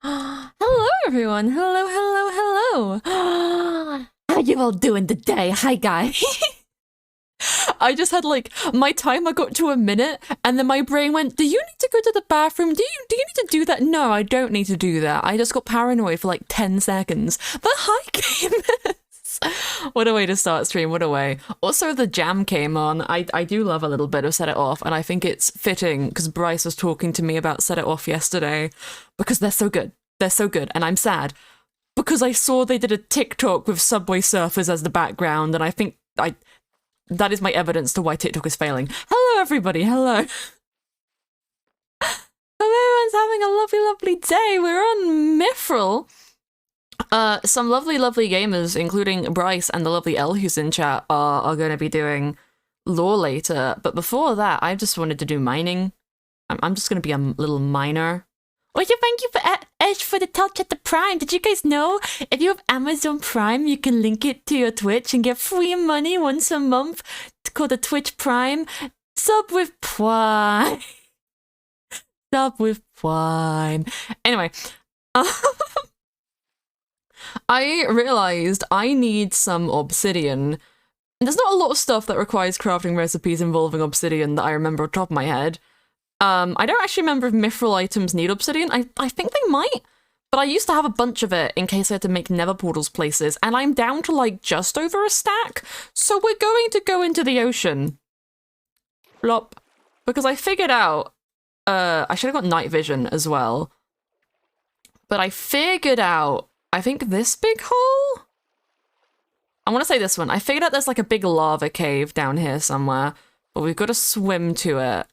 Hello, everyone. Hello, hello, hello. How you all doing today? Hi, guys. I just had like my timer got to a minute, and then my brain went, "Do you need to go to the bathroom? Do you need to do that?" No, I don't need to do that. I just got paranoid for like 10 seconds. But hi, gamers. What a way to start stream. What a way. Also, the jam came on. I do love a little bit of Set It Off, and I think it's fitting because Bryce was talking to me about Set It Off yesterday because they're so good. They're so good, and I'm sad because I saw they did a TikTok with Subway Surfers as the background, and I think that is my evidence to why TikTok is failing. Hello, everybody. Hello. Everyone's having a lovely, lovely day. We're on Mythrill. Some lovely, lovely gamers, including Bryce and the lovely Elle who's in chat, are going to be doing lore later. But before that, I just wanted to do mining. I'm just going to be a little miner. Oh yeah, thank you for Edge for the touch at the Prime. Did you guys know if you have Amazon Prime, you can link it to your Twitch and get free money once a month called the Twitch Prime? Sub with Prime. Sub with Prime. Anyway, I realized I need some obsidian. There's not a lot of stuff that requires crafting recipes involving obsidian that I remember off the top of my head. I don't actually remember if Mythrill items need obsidian. I think they might, but I used to have a bunch of it in case I had to make nether portals places, and I'm down to like just over a stack, so we're going to go into the ocean. Flop. Because I figured out, I should have got night vision as well, but I figured out, I think this big hole? I want to say this one. I figured out there's like a big lava cave down here somewhere, but we've got to swim to it.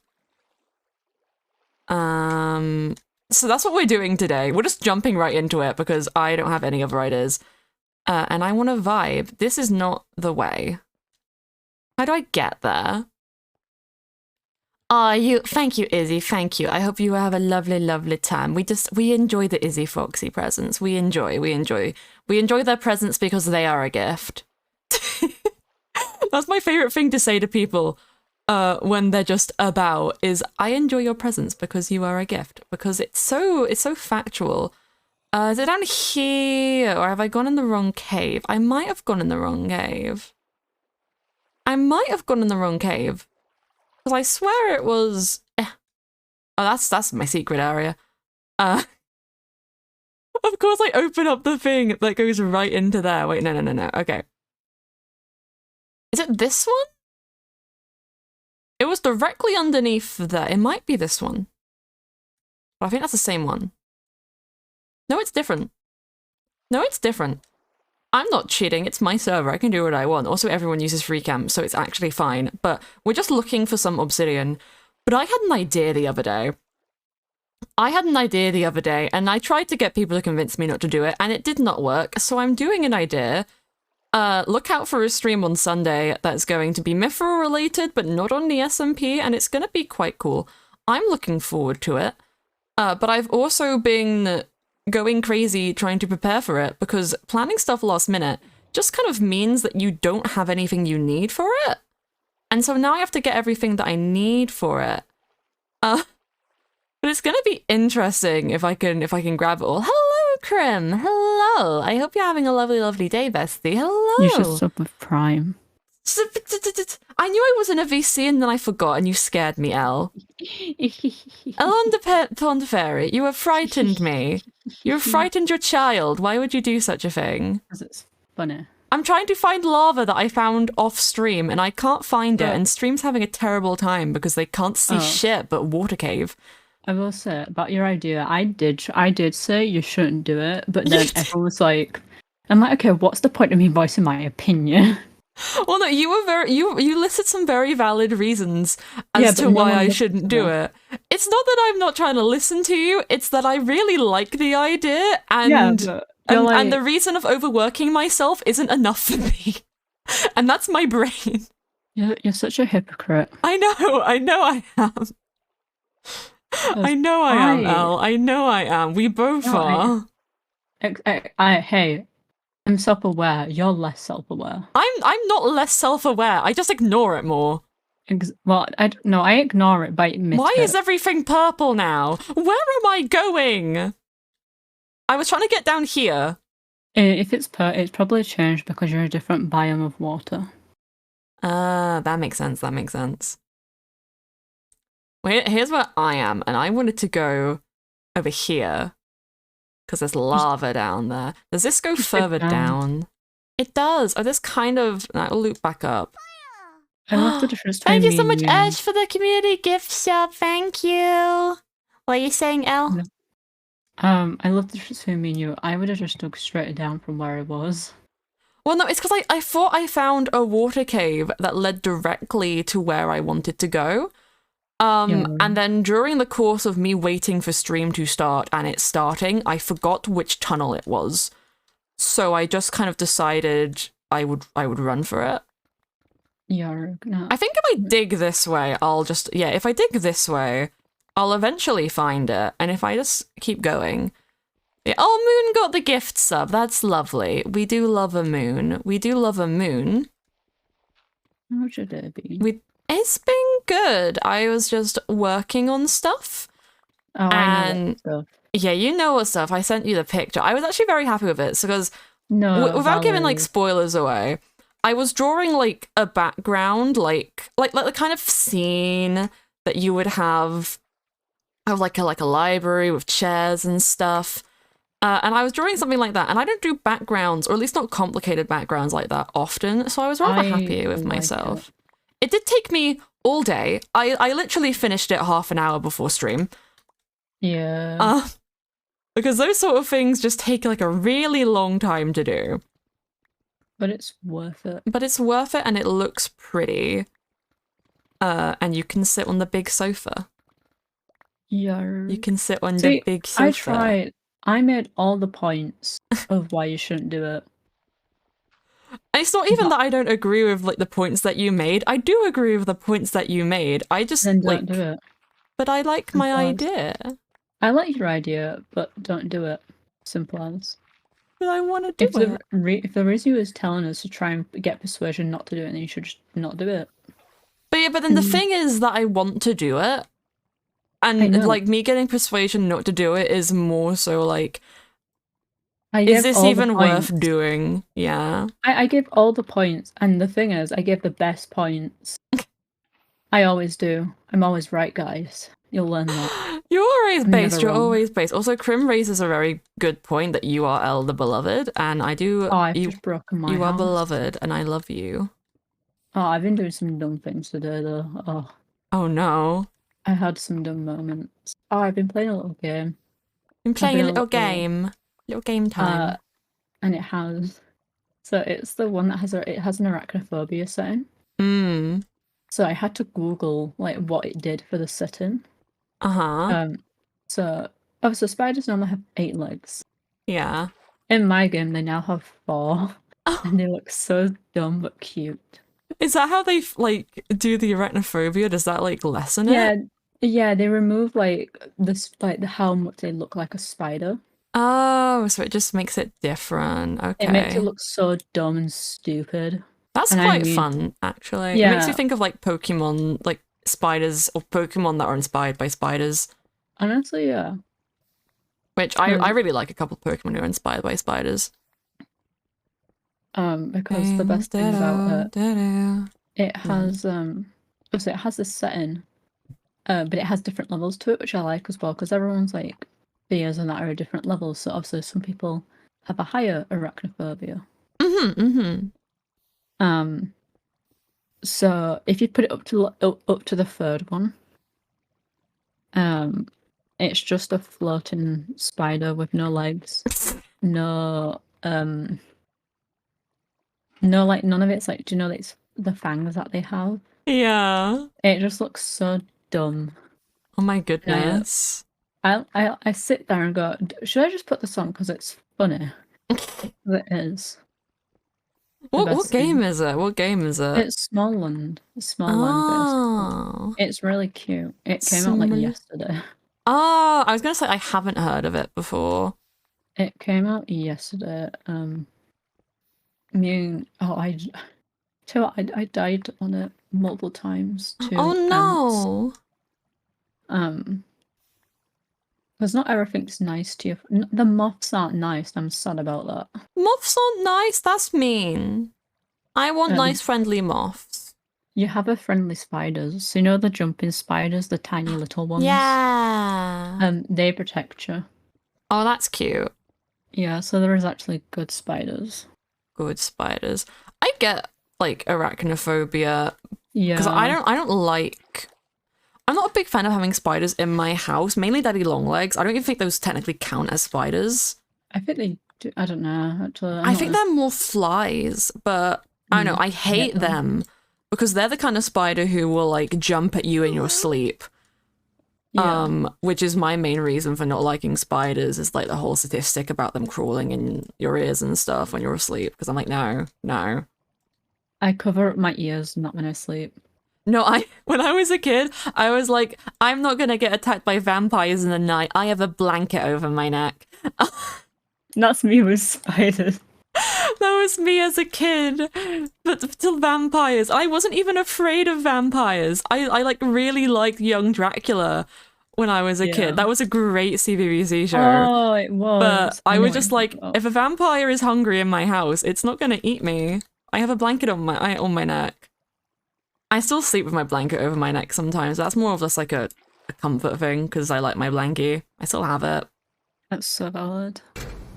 So that's what we're doing today. We're just jumping right into it because I don't have any other ideas. And I want to vibe. This is not the way. How do I get there? Thank you, Izzy, thank you. I hope you have a lovely, lovely time. We enjoy the Izzy Foxy presents. We enjoy their presents because they are a gift. That's my favorite thing to say to people. When they're just about is I enjoy your presence because you are a gift, because it's so factual. Is it down here or have I gone in the wrong cave? I might have gone in the wrong cave. Because I swear it was Oh, that's my secret area. Of course I open up the thing that goes right into there. Wait, no. Okay. Is it this one? It was directly underneath there. It might be this one. But I think that's the same one. No, it's different. I'm not cheating. It's my server. I can do what I want. Also, everyone uses free camp, so it's actually fine. But we're just looking for some obsidian. But I had an idea the other day. And I tried to get people to convince me not to do it, and it did not work. So I'm doing an idea. Look out for a stream on Sunday that's going to be Mythrill related, but not on the SMP, and it's going to be quite cool. I'm looking forward to it. But I've also been going crazy trying to prepare for it, because planning stuff last minute just kind of means that you don't have anything you need for it. And so now I have to get everything that I need for it. But it's going to be interesting if I can grab it all. Hello, Krim. Hello. I hope you're having a lovely, lovely day, bestie. Hello. You should sub with Prime. I knew I was in a VC and then I forgot, and you scared me, Elle. Elle Fairy, you have frightened me. You have frightened your child. Why would you do such a thing? Because it's funny. I'm trying to find lava that I found off stream, and I can't find it, and stream's having a terrible time because they can't see shit but water cave. I will say about your idea, I did say you shouldn't do it, but then everyone was like, I'm like, okay, what's the point of me voicing my opinion? Well, no, you listed some very valid reasons as to why I shouldn't do it. It's not that I'm not trying to listen to you, it's that I really like the idea, and and the reason of overworking myself isn't enough for me. And that's my brain. You're such a hypocrite. I know I am. I know I am, Elle. I know I am. We both are. Hey, I'm self-aware. You're less self-aware. I'm not less self-aware. I just ignore it more. I ignore it, but I admit Why is everything purple now? Where am I going? I was trying to get down here. If it's it's probably changed because you're a different biome of water. That makes sense. That makes sense. Wait, here's where I am, and I wanted to go over here because there's lava down there. Does this go further down? It does. Oh, this kind of... I'll loop back up. I love the difference between Thank you me so and much, you. Ash, for the community gift shop. Thank you. What are you saying, Elle? No. I love the difference between me and you. I would have just dug straight down from where I was. Well, no, it's because I thought I found a water cave that led directly to where I wanted to go. And then during the course of me waiting for stream to start and it starting, I forgot which tunnel it was. So I just kind of decided I would run for it. No. I think if I dig this way, I'll just... Yeah, if I dig this way, I'll eventually find it. And if I just keep going... Yeah, oh, Moon got the gift sub. That's lovely. We do love a moon. We do love a moon. How should it be? It's been good. I was just working on stuff. Oh, I know that stuff. Yeah, you know what stuff. I sent you the picture. I was actually very happy with it. So, because without giving like spoilers away, I was drawing like a background, like the kind of scene that you would have of like a library with chairs and stuff. And I was drawing something like that, and I don't do backgrounds, or at least not complicated backgrounds like that often. So I was rather happy with myself. It did take me all day. I literally finished it half an hour before stream. Yeah. Because those sort of things just take like a really long time to do. But it's worth it. But it's worth it, and it looks pretty. And you can sit on the big sofa. Yeah. You can sit on the big sofa. I tried. I made all the points of why you shouldn't do it. And it's not even that I don't agree with like the points that you made. I do agree with the points that you made. I just then don't do it. But I like my idea. I like your idea, but don't do it. Simple as. But I want to do it. If the reason you was telling us to try and get persuasion not to do it, then you should just not do it. But yeah, but then the thing is that I want to do it. And like me getting persuasion not to do it is more so like, is this even worth doing? Yeah. I give all the points, and the thing is, I give the best points. I always do. I'm always right, guys. You'll learn that. You're always based. You're always based. Also, Crim raises a very good point that you are El the beloved, and I do. Oh, I've just broken my house. You are beloved, and I love you. Oh, I've been doing some dumb things today, though. Oh. Oh no. I had some dumb moments. Oh, I've been playing a little game. Been playing a little game. Little game time. And it has... So it's the one that has an arachnophobia setting. Mm. So I had to Google like what it did for the setting. So obviously spiders normally have 8 legs. Yeah. In my game, they now have 4. And they look so dumb but cute. Is that how they like do the arachnophobia? Does that like lessen it? Yeah, they remove like this, like how much they look like a spider. Oh, so it just makes it different. Okay. It makes it look so dumb and stupid. That's quite fun, actually. Yeah. It makes me think of like Pokemon, like spiders, or Pokemon that are inspired by spiders. Honestly, yeah. Which I really like a couple of Pokemon who are inspired by spiders. Because the best thing about it has obviously it has this setting, but it has different levels to it, which I like as well, because everyone's like fears and that are at different levels. So obviously some people have a higher arachnophobia. So if you put it up to the 3rd one, it's just a floating spider with no legs, no like none of it's like, do you know it's the fangs that they have? Yeah. It just looks so dumb. Oh my goodness. I sit there and go, should I just put this on because it's funny? It is. What game is it? What game is it? It's Smallland. Smallland based. It's really cute. It came out like yesterday. Oh, I was gonna say I haven't heard of it before. It came out yesterday. I died on it multiple times too. Oh no. Because not everything's nice to you. The moths aren't nice. I'm sad about that. Moths aren't nice. That's mean. I want nice, friendly moths. You have a friendly spiders. So you know the jumping spiders, the tiny little ones? Yeah. They protect you. Oh, that's cute. Yeah, so there is actually good spiders. Good spiders. I get like arachnophobia. Yeah. Because I don't like. I'm not a big fan of having spiders in my house, mainly daddy long legs. I don't even think those technically count as spiders. I think they do. I don't know, actually. I think they're more flies, but I don't know. I hate them because they're the kind of spider who will like jump at you in your sleep. Yeah. Which is my main reason for not liking spiders, is like the whole statistic about them crawling in your ears and stuff when you're asleep. Because I'm like, no. I cover up my ears, not when I sleep. No, when I was a kid, I was like, I'm not gonna get attacked by vampires in the night. I have a blanket over my neck. That's me with spiders. That was me as a kid. But to vampires, I wasn't even afraid of vampires. I like really liked young Dracula when I was a kid. That was a great CBBC show. Oh, it was. But I was just like, if a vampire is hungry in my house, it's not gonna eat me. I have a blanket on my neck. I still sleep with my blanket over my neck sometimes. That's more of just like a comfort thing because I like my blankie. I still have it. That's so valid.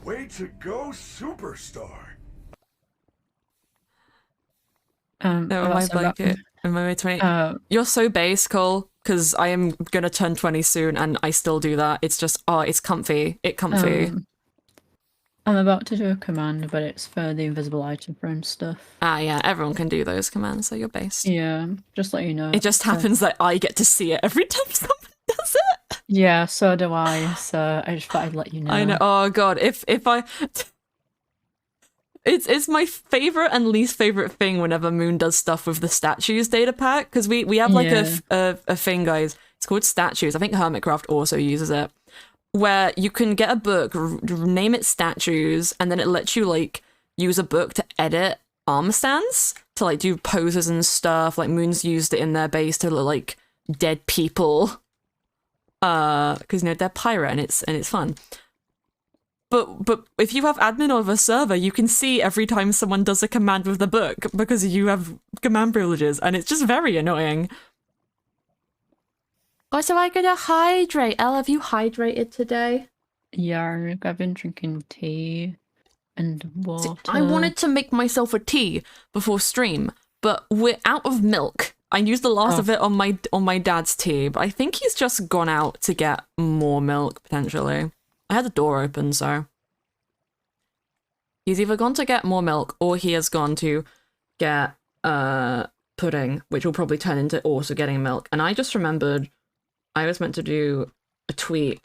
Way to go, superstar. No, my blanket in my 20. You're so base, Cole, because I am gonna turn 20 soon and I still do that. It's just, it's comfy. It's comfy. I'm about to do a command, but it's for the invisible item frame stuff. Yeah, everyone can do those commands, so you're based. Yeah, just let you know. It just happens that I get to see it every time someone does it. Yeah, so do I, so I just thought I'd let you know. I know, oh god, if I... It's my favorite and least favorite thing whenever Moon does stuff with the statues data pack, because we have like a thing, guys. It's called statues. I think Hermitcraft also uses it, where you can get a book, name it statues, and then it lets you like use a book to edit arm stands to like do poses and stuff. Like Moon's used it in their base to look like dead people, because they're pirate and it's fun. But if you have admin of a server, you can see every time someone does a command with the book because you have command privileges, and it's just very annoying. Oh, so I gotta hydrate. Elle, have you hydrated today? Yeah, I've been drinking tea and water. See, I wanted to make myself a tea before stream, but we're out of milk. I used the last of it on my dad's tea, but I think he's just gone out to get more milk, potentially. I had the door open, so... He's either gone to get more milk, or he has gone to get pudding, which will probably turn into also getting milk. And I just remembered I was meant to do a tweet.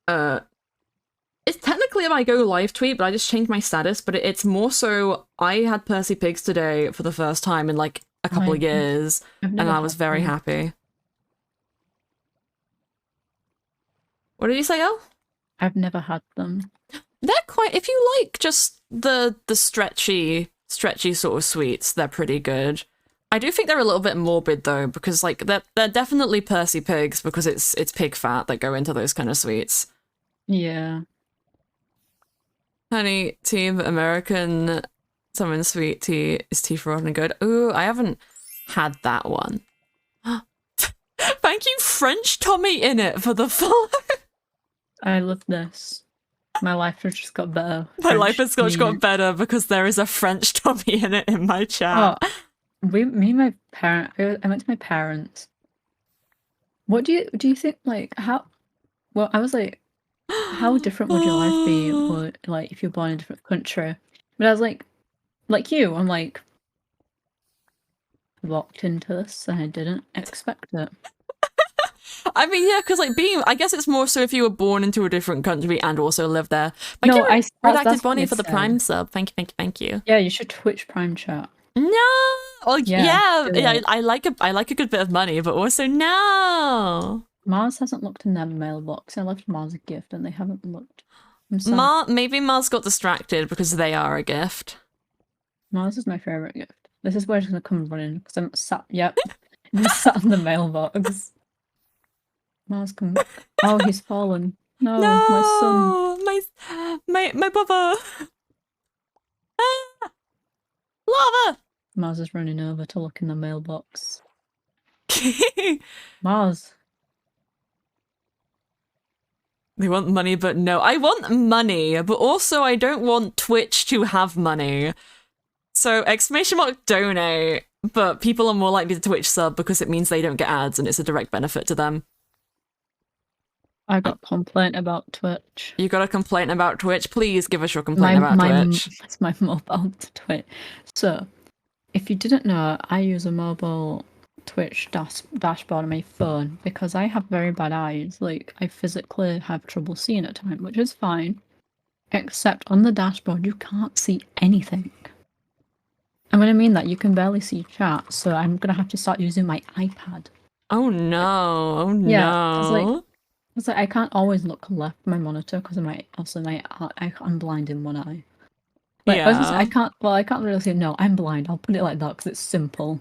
It's technically my go live tweet, but I just changed my status, but it's more so I had Percy Pigs today for the first time in like a couple of years, and I was very happy. What did you say, Elle? I've never had them. They're quite, if you like just the stretchy sort of sweets, they're pretty good. I do think they're a little bit morbid though, because like they're definitely Percy Pigs because it's pig fat that go into those kind of sweets. Yeah. Honey, Team American Summon Sweet Tea is tea for rotten and good. Ooh, I haven't had that one. Thank you, French Tommy in it for the follow. I love this. My life has just got better. My life has just got better because there is a French Tommy in it in my chat. Oh, me and my parents, I went to my parents. What do you think, like, how, well, I was like, how different would your life be, like, if you're born in a different country? But I was like you, I'm like, locked into this, and I didn't expect it. I mean, yeah, because like I guess it's more so if you were born into a different country and also lived there. Thank you, Redacted Bonnie, for the Prime sub. Thank you. Yeah, you should Twitch Prime chat. No, well, yeah, I like a good bit of money, but also no. Mars hasn't looked in their mailbox. I left Mars a gift, and they haven't looked. Maybe Mars got distracted because they are a gift. Mars is my favorite gift. This is where it's gonna come running because I'm sat. Yep, I'm sat in the mailbox. Mars can. Oh, he's fallen. No, No, my son. my brother. Ah, lava. Mars is running over to look in the mailbox. Mars. They want money, but no. I want money, but also I don't want Twitch to have money. So exclamation mark donate, but people are more likely to Twitch sub because it means they don't get ads and it's a direct benefit to them. I got a complaint about Twitch. You got a complaint about Twitch? Please give us your complaint about Twitch. It's my mobile Twitch. So, if you didn't know, I use a mobile Twitch dashboard on my phone because I have very bad eyes. Like, I physically have trouble seeing at times, which is fine. Except on the dashboard, you can't see anything. And when I mean that, you can barely see chat, so I'm gonna have to start using my iPad. Oh no! Oh no! Yeah, it's like I can't always look left my monitor because of I'm blind in one eye. Like, yeah. I can't really say no. I'm blind. I'll put it like that because it's simple.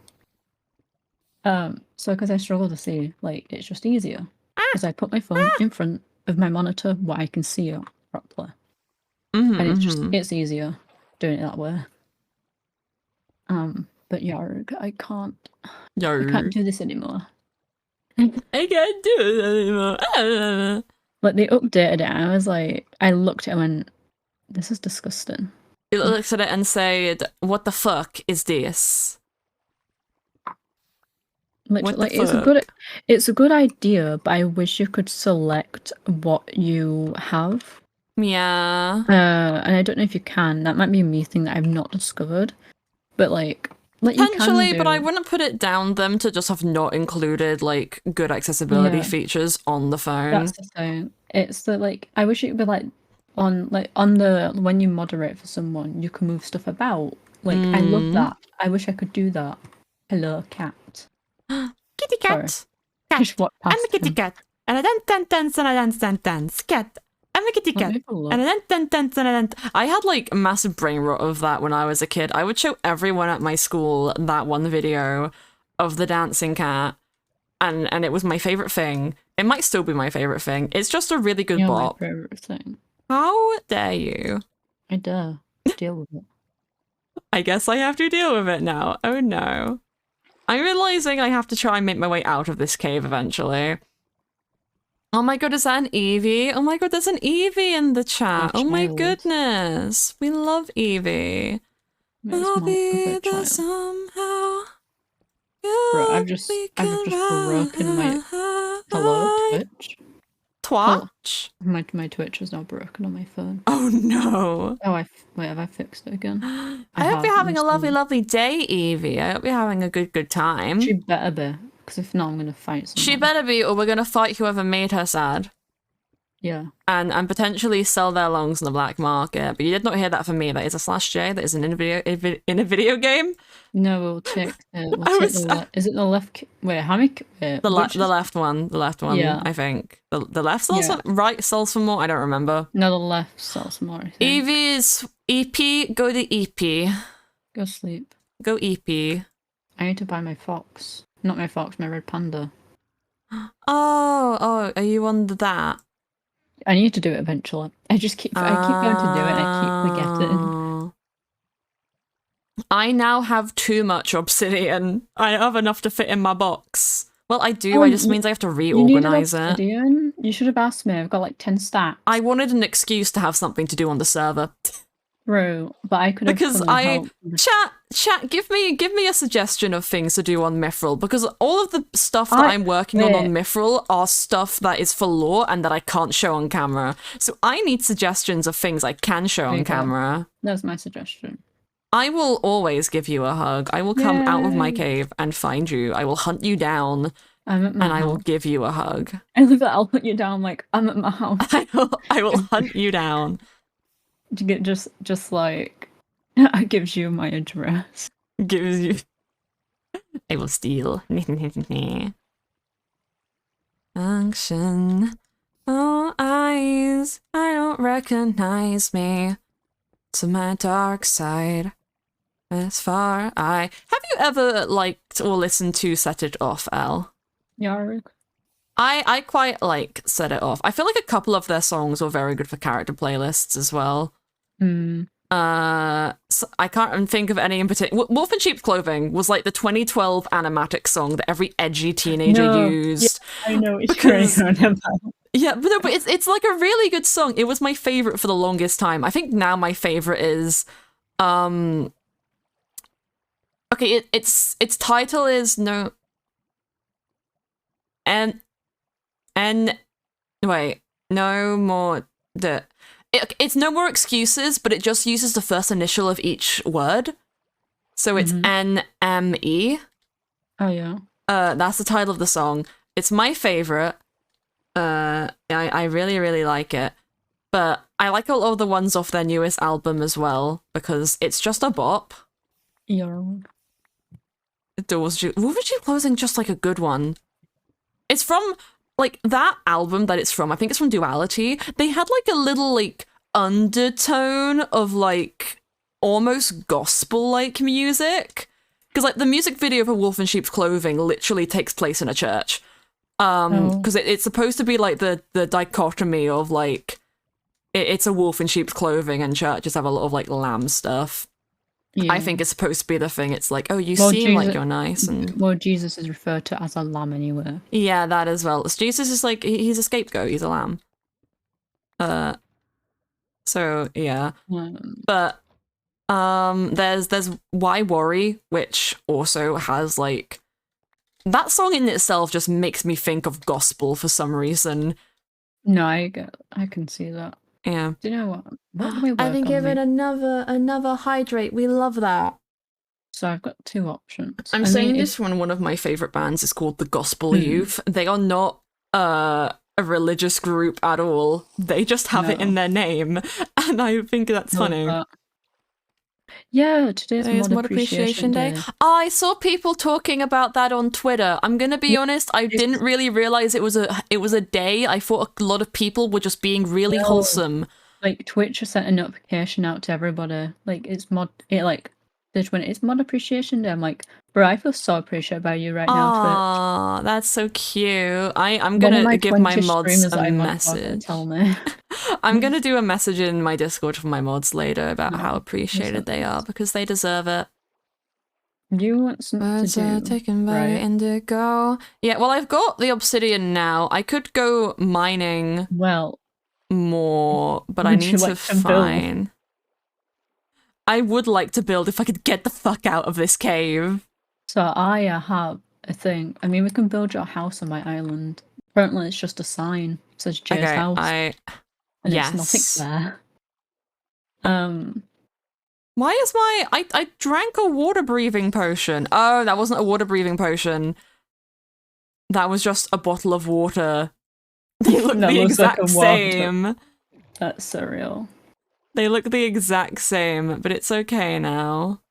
So because I struggle to see, like, it's just easier because I put my phone in front of my monitor where I can see it properly, and it's easier doing it that way. But Yarg, I can't do this anymore. I can't do it anymore. Like, they updated it, and I was like, I looked at it and went, this is disgusting. You looked at it and said, "What the fuck is this?" Literally, like, it's a good idea, but I wish you could select what you have. Yeah. And I don't know if you can. That might be a me thing that I've not discovered. But like potentially, but I wouldn't put it down them to just have not included like good accessibility features on the phone. That's the thing. It's the like I wish it could be like on the when you moderate for someone, you can move stuff about. Like I love that. I wish I could do that. Hello, cat. Kitty cat. Sorry. Cat. I'm a kitty cat. And I dance and I dance. Cat. I'm a kitty cat. And I dance. I had like massive brain rot of that when I was a kid. I would show everyone at my school that one video of the dancing cat. And it was my favorite thing. It might still be my favorite thing. It's just a really good bop. My favorite thing. How dare you? I dare. Deal with it. I guess I have to deal with it now. Oh no. I'm realizing I have to try and make my way out of this cave eventually. Oh my god, is that an Eevee? Oh my god, there's an Eevee in the chat. Oh my goodness. We love Eevee. I'll be there somehow. Bro, I've just broken my hello Twitch. Twitch? Oh, my Twitch is now broken on my phone. Oh no. Oh, have I fixed it again? I hope you're having a lovely day, Eevee. I hope you're having a good time. She better be, because if not, I'm gonna fight someone. She better be, or we're gonna fight whoever made her sad. Yeah. And potentially sell their lungs on the black market. But you did not hear that from me. That is a /J. That is in a video game. No, we'll check. Is it the left? Wait, how many? The left one. The left one. Yeah. I think the left sells right sells for more. I don't remember. No, the left sells for more. Eevee's EP. Go to EP. Go sleep. Go EP. I need to buy my fox. Not my fox. My red panda. Oh, are you on that? I need to do it eventually. I keep going to do it and I keep forgetting. I now have too much obsidian. I have enough to fit in my box. Well, I do. It just means I have to reorganize it. You should have asked me. I've got like 10 stacks. I wanted an excuse to have something to do on the server. True, but I could have chat. Give me a suggestion of things to do on Mythrill, because all of the stuff that I'm working on Mythrill are stuff that is for lore and that I can't show on camera. So I need suggestions of things I can show on camera. That's my suggestion. I will always give you a hug. I will come out of my cave and find you. I will hunt you down. And I will give you a hug. I love that. I'll hunt you down like I'm at my house. I will hunt you down. To get just like I gives you my address. Gives you. I will steal. Function. Oh, eyes. I don't recognize me. To my dark side. As far have you ever liked or listened to Set It Off, Elle? Yarg. I quite like Set It Off. I feel like a couple of their songs were very good for character playlists as well. So I can't think of any in particular. Wolf in Sheep's Clothing was like the 2012 animatic song that every edgy teenager used. Yeah, I know it's because, about. Yeah, but no, but it's like a really good song. It was my favorite for the longest time. I think now my favorite is okay, its title is no and wait, no more it's No More Excuses, but it just uses the first initial of each word. So it's NME. Oh yeah. That's the title of the song. It's my favorite. I really, really like it. But I like all of the ones off their newest album as well, because it's just a bop. Yeah. Wolf in Sheep's Clothing just like a good one. It's from like that album that it's from, I think it's from Duality. They had like a little like undertone of like almost gospel like music. Because like the music video for Wolf in Sheep's Clothing literally takes place in a church. Because it's supposed to be like the dichotomy of like it's a wolf in sheep's clothing and churches have a lot of like lamb stuff. Yeah. I think it's supposed to be the thing. It's like, oh, you seem like you're nice, and well, Jesus is referred to as a lamb anyway. Yeah, that as well. Jesus is like he's a scapegoat. He's a lamb. So yeah, but there's Why Worry, which also has like that song in itself just makes me think of gospel for some reason. No, I can see that. Yeah. Do you know what can we work I think give it another hydrate. We love that. So I've got two options. I'm saying this one of my favorite bands is called the Gospel Youth. They are not a religious group at all. They just have it in their name, and I think that's funny. Yeah, today's Mod Appreciation Day. I saw people talking about that on Twitter. I'm gonna be honest, I didn't really realize it was a day. I thought a lot of people were just being really wholesome. Like Twitch sent a notification out to everybody. Like it's Mod Appreciation Day. I'm like, bro, I feel so appreciated by you right now, Twitch. That's so cute. I'm gonna give my mods a message. Tell me. I'm gonna do a message in my Discord for my mods later about how appreciated they are because they deserve it. You want something to do, taken by indigo. Yeah, well, I've got the obsidian now. I could go mining. More, but I need to find. I would like to build if I could get the fuck out of this cave. So I have a thing. I mean, we can build your house on my island. Apparently, it's just a sign. It says Jay's house. And yes. There's nothing there. Why is I drank a water breathing potion. Oh, that wasn't a water breathing potion. That was just a bottle of water. They look the exact same. That's surreal. They look the exact same, but it's okay now.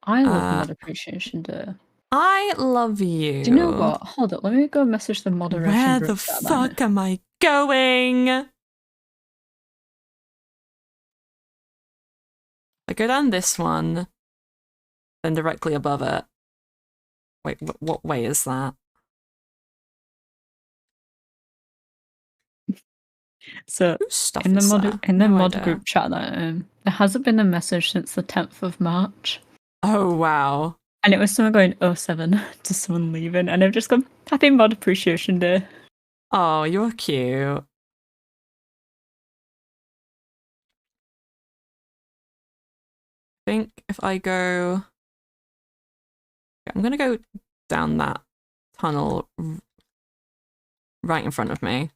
I love Mod Appreciation Day. I love you. Do you know what? Hold up, let me go message the moderation Where group. the fuck am I going? I go down this one, then directly above it. Wait, what way is that? So in the mod group chat that there hasn't been a message since the 10th of March. Oh wow. And it was someone going 07 to someone leaving, and I've just gone, happy Mod Appreciation Day. Oh, you're cute. I think if I go... I'm gonna go down that tunnel right in front of me.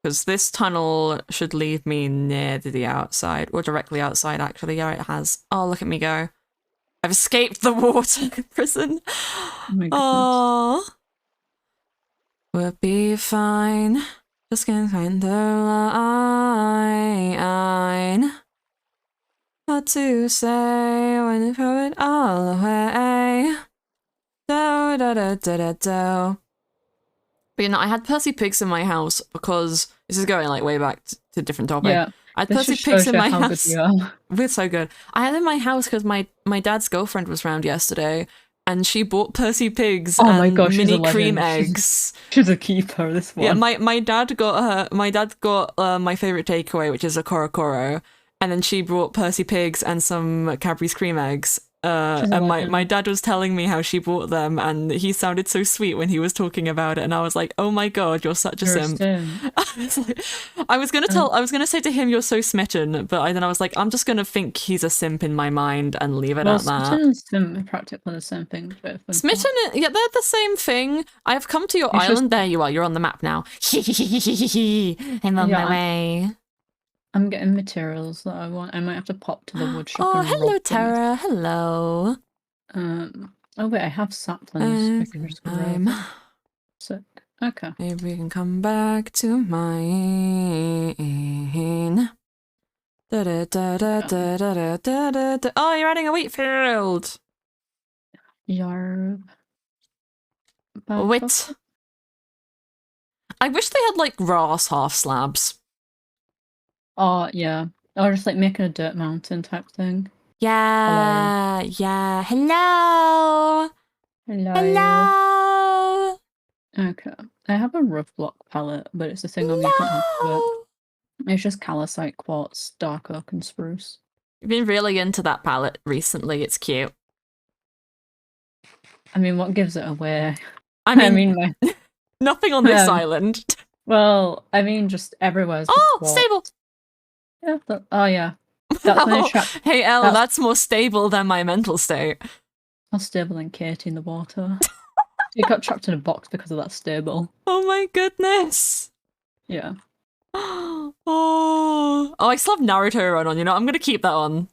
Because this tunnel should leave me near to the outside, or directly outside actually. Yeah, it has. Oh, look at me go. I've escaped the water prison. Oh, we'll be fine. Just gonna find the line. What to say when you throw it all away. Do do do do do do. But you know, I had Percy pigs in my house because this is going like way back to a different topic. Yeah, I had Percy pigs in my house. We're so good. I had in my house because my dad's girlfriend was around yesterday, and she bought Percy pigs Oh and my gosh, she's mini a cream legend. eggs. She's a keeper, this one. Yeah, my dad got my favorite takeaway, which is a Korokoro, and then she brought Percy pigs and some Cadbury's cream eggs. She's a And my legend. dad was telling me how she bought them, and he sounded so sweet when he was talking about it, and I was like, "Oh my god, you're such a You're a simp." sim. I was gonna say to him, "You're so smitten," but then I was like, I'm just gonna think he's a simp in my mind and leave it Well, at that. smitten and sim are practically the same thing. But Smitten, yeah, they're the same thing. I have come to your It's island. just- There you are. You're on the map now. I'm on my way. I'm getting materials that I want. I might have to pop to the wood shop. Oh, and hello, rob them. Tara. Hello. Oh wait, I have saplings. I can just grab them. Sick. Okay. Maybe we can come back to mine. Da-da-da-da-da-da-da-da-da. Oh, you're adding a wheat field. Yarb. Wit. I wish they had like grass half slabs. Oh yeah. Or just like making a dirt mountain type thing. Yeah, yeah. Hello. Hello. Hello. Okay. I have a rough block palette, but it's the thing I'm making up to it. It's just calcite, quartz, dark oak, and spruce. You've been really into that palette recently. It's cute. I mean, what gives it away? I mean, nothing on this island. Well, I mean, just everywhere's just quartz. Stable. Yeah. Oh yeah. That's when I Hey Elle, that's more stable than my mental state. More stable than Katie in the water. It got trapped in a box because of that stable. Oh my goodness. Yeah. Oh, I still have Naruto Run on. You know, I'm gonna keep that on.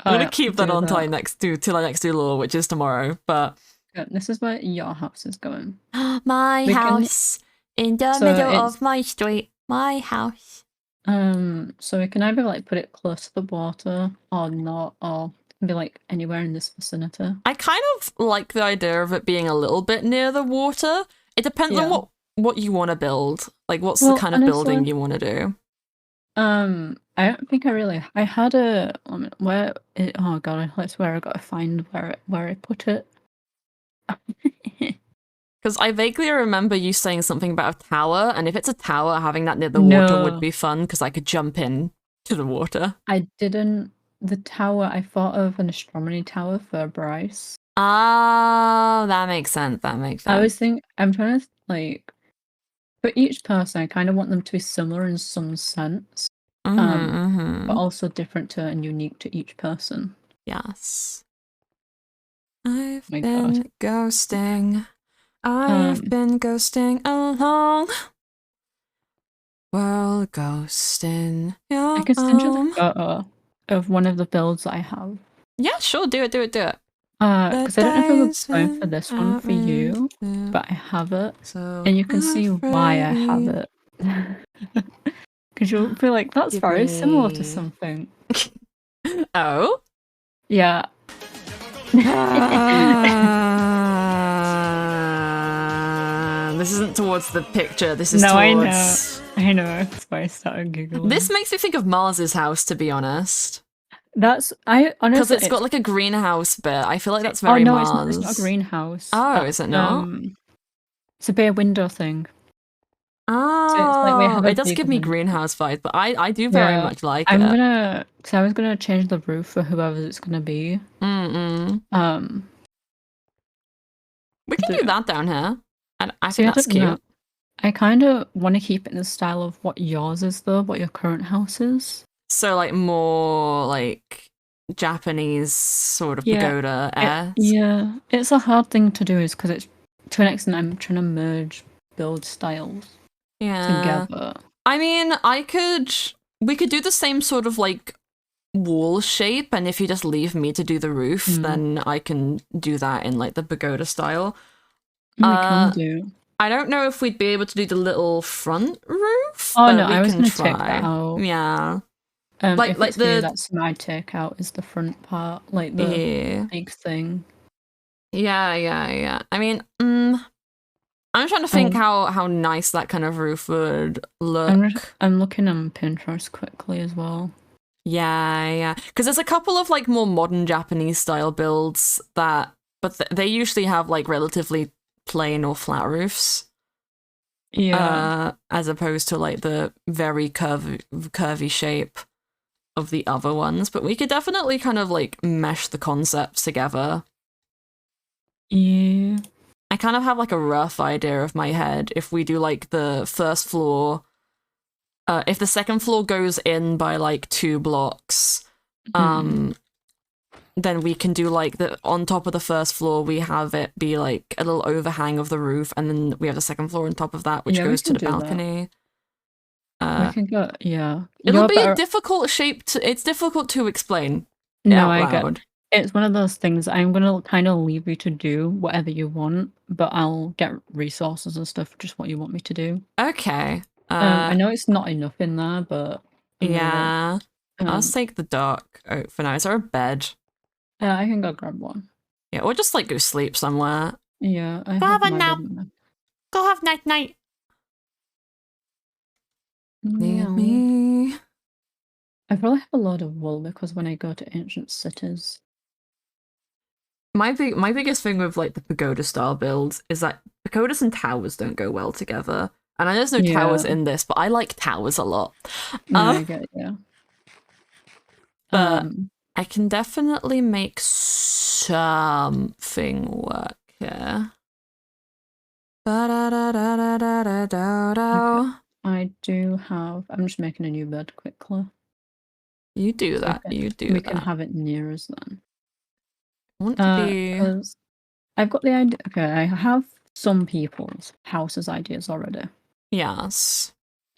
I'm gonna keep that on till I next do law, which is tomorrow. But this is where your house is going. My house in the middle of my street. My house. So we can either like put it close to the water or not, or be like anywhere in this vicinity. I kind of like the idea of it being a little bit near the water. It depends on what you want to build. Like, what's the kind of building you want to do? I don't think I had a where it, oh god, I swear I gotta find where I put it. Because I vaguely remember you saying something about a tower, and if it's a tower, having that near the water would be fun because I could jump in to the water. I didn't. The tower, I thought of an astronomy tower for Bryce. Oh, that makes sense. That makes sense. I'm trying to like, for each person, I kind of want them to be similar in some sense, but also different and unique to each person. Yes. I've been ghosting. I've been ghosting along. World ghosting. I can send you the photo of one of the builds that I have. Yeah, sure. Do it. Because I don't know if I was going for this one for you, but I have it. And you can see why I have it. Because you'll feel like that's very similar to something. Oh? Yeah. This isn't towards the picture. This is towards... I know. That's why I started giggling. This makes me think of Mars's house, to be honest. Honestly, because it's got like a greenhouse bit. I feel like that's very Mars. It's not a greenhouse. Oh, is it not? It's a bare window thing. Oh, so it's like it does give me greenhouse vibes, but I do very much like it. I was gonna change the roof for whoever it's gonna be. We can do that down here. I think that's cute. I kind of want to keep it in the style of what yours is, though. What your current house is. So, like, more like Japanese sort of pagoda-esque. Yeah, it's a hard thing to do, is because it's to an extent I'm trying to merge build styles together. I mean, we could do the same sort of like wall shape, and if you just leave me to do the roof, then I can do that in like the pagoda style. We can do. I don't know if we'd be able to do the little front roof. Oh no, I was going to take that out. Yeah. Like that's my takeout is the front part, like the big thing. Yeah. I mean, I'm trying to think how nice that kind of roof would look. I'm looking on Pinterest quickly as well. Yeah. Because there's a couple of like more modern Japanese style builds that but they usually have like relatively plain or flat roofs. Yeah. As opposed to like the very curvy shape of the other ones. But we could definitely kind of like mesh the concepts together. Yeah. I kind of have like a rough idea of my head. If we do like the first floor, if the second floor goes in by like 2 blocks, then we can do like the on top of the first floor we have it be like a little overhang of the roof, and then we have the second floor on top of that, which goes to the balcony. We can go, yeah. It'll be a difficult shape it's difficult to explain. No, I get it. It's one of those things. I'm gonna kind of leave you to do whatever you want, but I'll get resources and stuff, just what you want me to do. Okay. I know it's not enough in there, but yeah. I'll take the dark out for now. Is there a bed? I can go grab one. Yeah, or just like go sleep somewhere. Yeah, I go have a nap. Go have night. Leave me. I probably have a lot of wool because when I go to ancient cities. My biggest thing with like the pagoda style builds is that pagodas and towers don't go well together. And I know there's no towers in this, but I like towers a lot. I get it, yeah. But I can definitely make something work here. Okay. I do have. I'm just making a new bed quickly. You do that. We can have it near us then. I want to be. I've got the idea. Okay, I have some people's houses ideas already. Yes.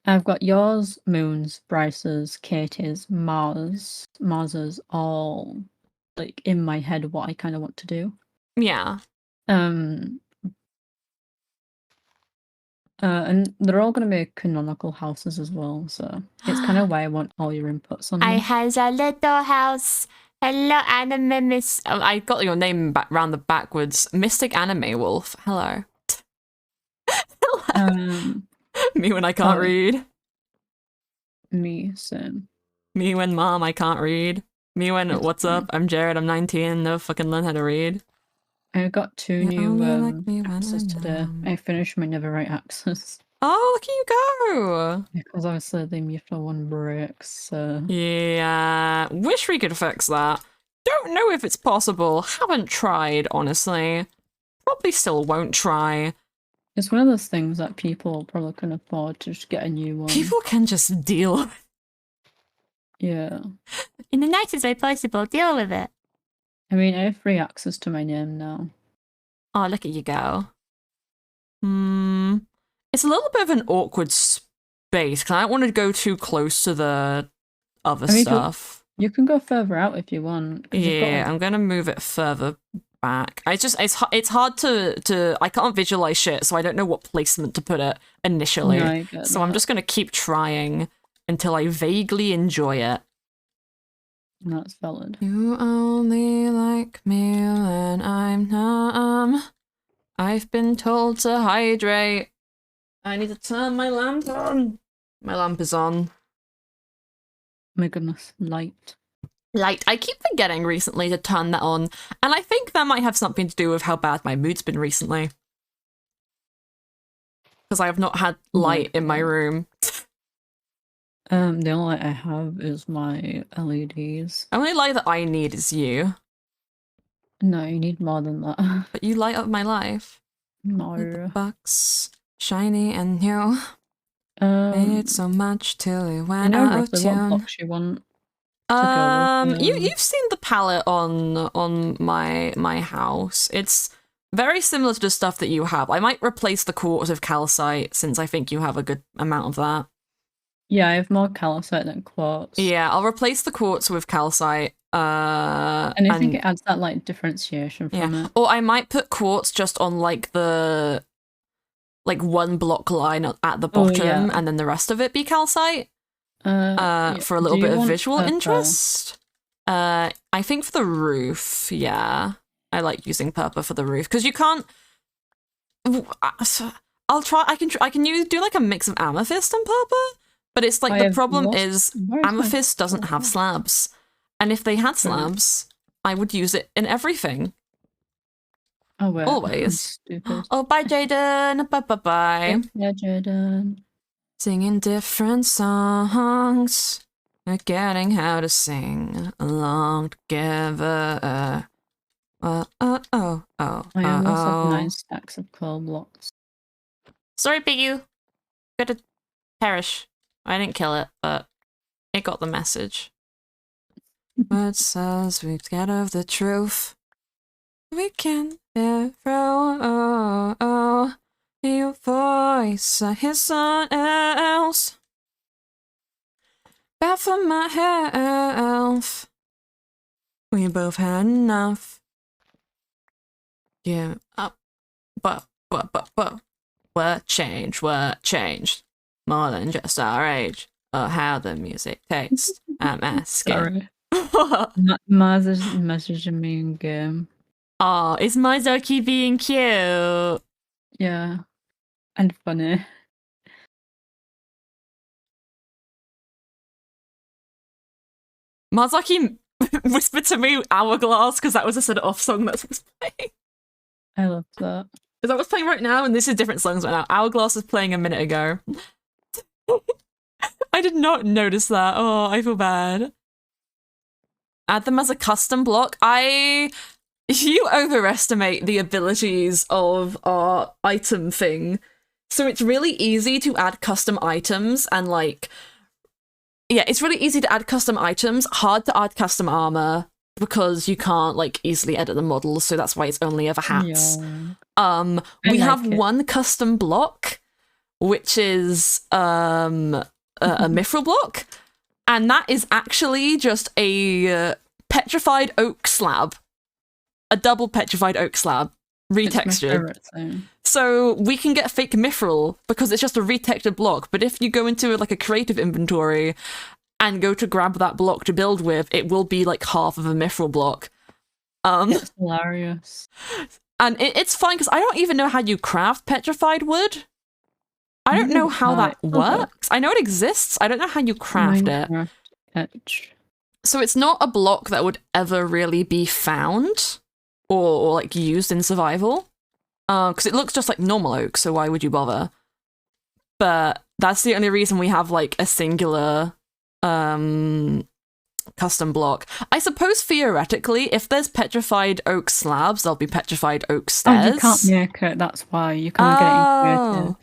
I've got yours, Moon's, Bryce's, Katie's, Mars's, all like in my head what I kind of want to do. Yeah. And they're all going to be canonical houses as well, so it's kind of why I want all your inputs on them. I has a little house. Hello, anime miss. Oh, I got your name back round the backwards. Mystic Anime Wolf. Hello. Hello. Me when I can't read. Me, same. Me when mom, I can't read. Me when what's up? I'm Jared. I'm 19. No fucking learn how to read. I got 2 new axes today. I finished my Neverite axes. Oh, look at you go! Because obviously the Mythrill one breaks, so... Yeah, wish we could fix that. Don't know if it's possible. Haven't tried, honestly. Probably still won't try. It's one of those things that people probably can afford to just get a new one. People can just deal. Yeah. In the nicest way possible, deal with it. I mean, I have 3 access to my name now. Oh, look at you go. It's a little bit of an awkward space, because I don't want to go too close to the other stuff. You can go further out if you want. Yeah, I'm going to move it further back. It's hard to I can't visualize shit, so I don't know what placement to put it initially. No, I get so that. I'm just going to keep trying until I vaguely enjoy it. That's valid. You only like me when I'm numb. I've been told to hydrate. I need to turn my lamp on. My lamp is on. My goodness, light. Light. I keep forgetting recently to turn that on, and I think that might have something to do with how bad my mood's been recently. Because I have not had light in my room. The only light I have is my LEDs. The only light that I need is you. No, you need more than that. But you light up my life. No. The box, shiny and new. Made so much till it went out of tune. What box you want to go with? You've seen the palette on my house. It's very similar to the stuff that you have. I might replace the quartz with calcite since I think you have a good amount of that. Yeah, I have more calcite than quartz. Yeah, I'll replace the quartz with calcite. And I think it adds that like differentiation from it. Or I might put quartz just on like the 1 block line at the bottom, and then the rest of it be calcite. For a little bit of visual interest. I think for the roof, yeah. I like using purple for the roof because you can't. I'll try. I can do like a mix of amethyst and purple, but it's like the problem is amethyst doesn't have slabs, and if they had slabs, I would use it in everything. Oh, wait. Always. Stupid. Oh, bye, Jaden. Bye. Yeah, Jaden. Singing different songs, forgetting how to sing along together. I almost have 9 stacks of coal blocks. Sorry, Piggy. Gotta perish. I didn't kill it, but it got the message. What says we get of the truth? We can hear your voice. I hear someone else. Bad for my health. We both had enough. Give up. But. What changed? More than just our age, or how the music tastes. I'm asking. Sorry. Mars is messaging me in game. Oh, is Mizuki being cute? Yeah. And funny. Marzaki whispered to me Hourglass because that was a set off song that was playing. I love that. Is that what's playing right now? And this is different songs right now. Hourglass was playing a minute ago. I did not notice that. Oh, I feel bad. Add them as a custom block. You overestimate the abilities of our item thing. So it's really easy to add custom items and like... Yeah, it's really easy to add custom items, hard to add custom armor because you can't like easily edit the models, so that's why it's only ever hats. Yeah. We have one custom block, which is a Mythrill block, and that is actually just a petrified oak slab. A double petrified oak slab, retextured. So we can get fake Mythrill because it's just a retextured block, but if you go into like a creative inventory and go to grab that block to build with, it will be like half of a Mythrill block. It's hilarious. And it's fine because I don't even know how you craft petrified wood. I don't know how that works. I know it exists. I don't know how you craft it. Etch. So it's not a block that would ever really be found or like used in survival. Because it looks just like normal oak, so why would you bother? But that's the only reason we have like a singular custom block. I suppose theoretically, if there's petrified oak slabs, there'll be petrified oak stairs. Oh, you can't make it, that's why. You can't get it in creative.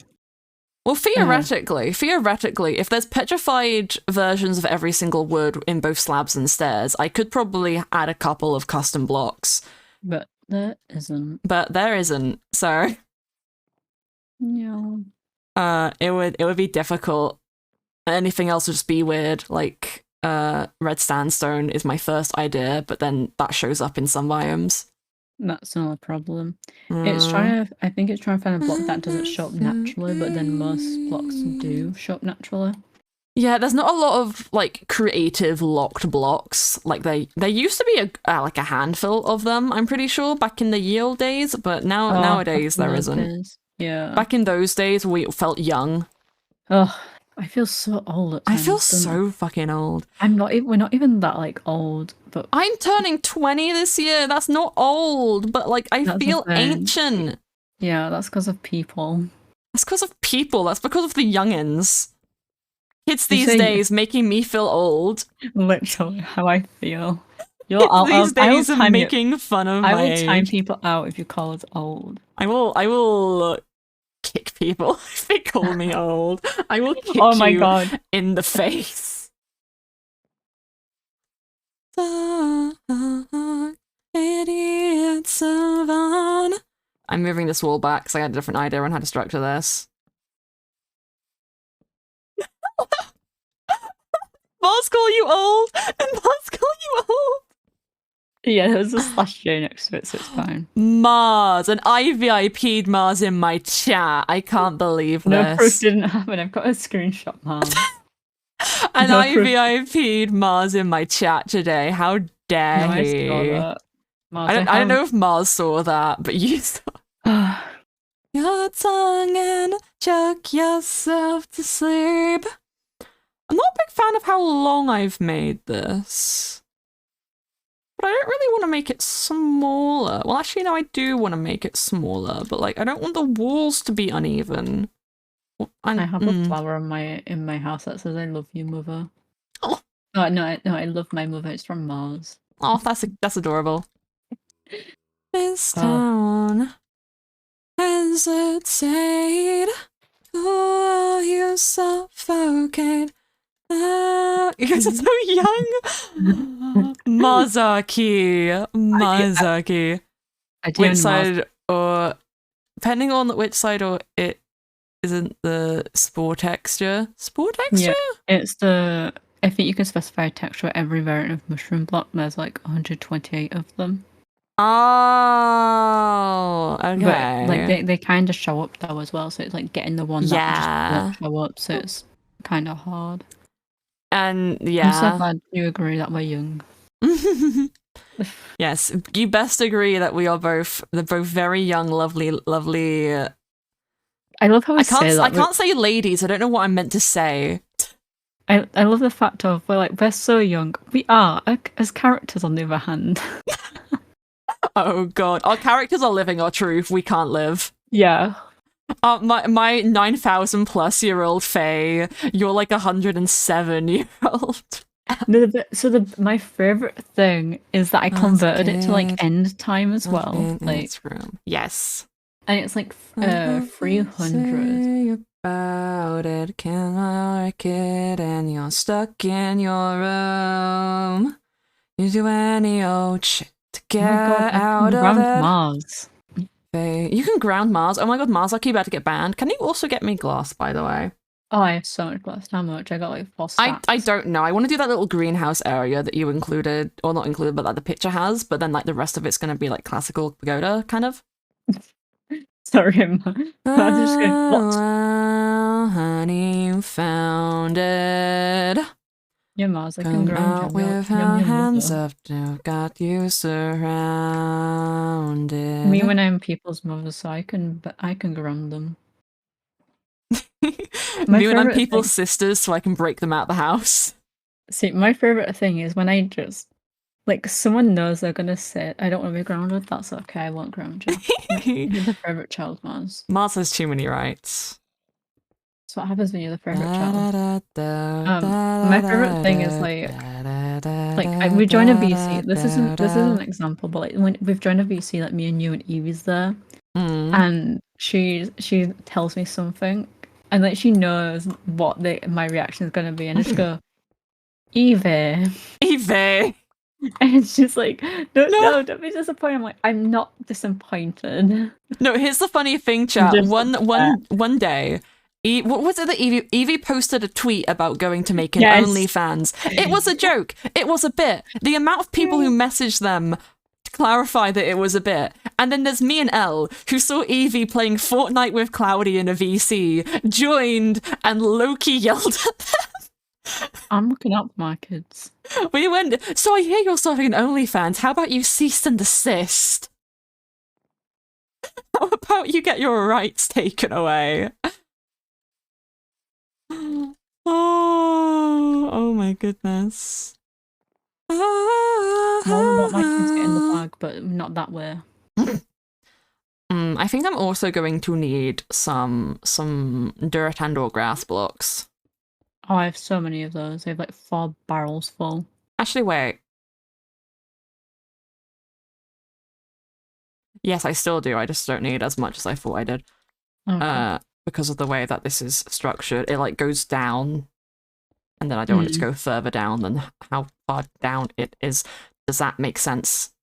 Well, theoretically, if there's petrified versions of every single wood in both slabs and stairs, I could probably add a couple of custom blocks. But there isn't. So yeah. It would be difficult. Anything else would just be weird. Like red sandstone is my first idea, but then that shows up in some biomes. That's not a problem. It's trying to. I think it's trying to find a block that doesn't show up naturally, but then most blocks do show up naturally. Yeah, there's not a lot of like creative locked blocks. Like there used to be like a handful of them. I'm pretty sure back in the ye olde days, but nowadays there isn't. Yeah. Back in those days, we felt young. Oh, I feel so old at times. I feel so fucking old. We're not even that like old, but I'm turning 20 this year. That's not old, but like I feel ancient. Yeah, that's because of people. That's because of people. That's because of the youngins. Kids these days making me feel old. Literally how I feel. Kids these days are making fun of my age. I will time people out if you call us old. I will kick people if they call me old. I will kick you in the face. Idiot Savon. I'm moving this wall back because I had a different idea on how to structure this. Mars call you old, and Mars call you old. Yeah, there's a /J next to it, so it's fine. Mars, and I VIP'd Mars in my chat. I can't believe this. No proof didn't happen. I've got a screenshot, Mars. And I VIP'd Mars in my chat today. How dare he? I saw that. Mars, I don't know if Mars saw that, but you saw. Your tongue and choke yourself to sleep. I'm not a big fan of how long I've made this. But I don't really want to make it smaller. Well, actually, no, I do want to make it smaller, but like, I don't want the walls to be uneven. I have a flower in my house that says "I love you, mother." Oh no, I love my mother. It's from Mars. Oh, that's adorable. This town hesitate. Oh, you suffocate. You guys are so young. Mazaki. Which side, or depending on which side, or it isn't the spore texture. Spore texture? Yeah, it's the. I think you can specify a texture at every variant of mushroom block. There's like 128 of them. Oh, okay. But like they kind of show up though as well, so it's like getting the one that just won't show up, so it's kind of hard. And yeah, I'm so glad you agree that we're young. Yes, you best agree that we are both very young, lovely. I love how I can't say ladies. I don't know what I'm meant to say. I love the fact of we're so young. We are as characters, on the other hand. Oh god, our characters are living our truth. We can't live. Yeah. My 9,000+ Faye. You're like 107-year-old. No, my favorite thing is that I converted it to like end time as well. Like yes, and it's like 300. About it, can I like it? And you're stuck in your room. You do any old shit to get out of it. Mars. You can ground Mars. Oh my god, Mars, are you about to get banned? Can you also get me glass, by the way? Oh, I have so much glass. How much? I got like 4 stacks. I don't know. I want to do that little greenhouse area that you included, or not included, but like the picture has, but then like the rest of it's going to be like classical pagoda, kind of. Sorry, I'm just going, what? Well, honey, you found it. Yeah, Mars, I can ground you. With our hands up, I've got you surrounded. Me when I'm people's mothers, so I can ground them. Me when I'm people's sisters, so I can break them out the house. See, my favorite thing is when I just like someone knows they're gonna say, "I don't want to be grounded." That's okay. I won't ground you. You're the favorite child, Mars. Mars has too many rights. That's what happens when you're the favorite child. My favorite thing is like we join a VC. This isn't an example, but like when we've joined a VC, like me and you and Evie's there, and she tells me something, and like she knows what my reaction is gonna be, and I just go, Evie. And she's like, no, don't be disappointed. I'm like, I'm not disappointed. No, here's the funny thing, chat. One day, what was it that Evie posted a tweet about going to make an OnlyFans. It was a joke. It was a bit. The amount of people who messaged them to clarify that it was a bit. And then there's me and Elle, who saw Evie playing Fortnite with Cloudy in a VC, joined, and Loki yelled at them. I'm looking up my kids. We went, so I hear you're starting an OnlyFans. How about you cease and desist? How about you get your rights taken away? Oh my goodness. I want my kids to get in the bag, but not that way. I think I'm also going to need some dirt and or grass blocks. Oh, I have so many of those. I have like 4 barrels full. Actually, wait. Yes, I still do. I just don't need as much as I thought I did. Okay. Because of the way that this is structured. It like goes down, and then I don't want it to go further down than how far down it is. Does that make sense?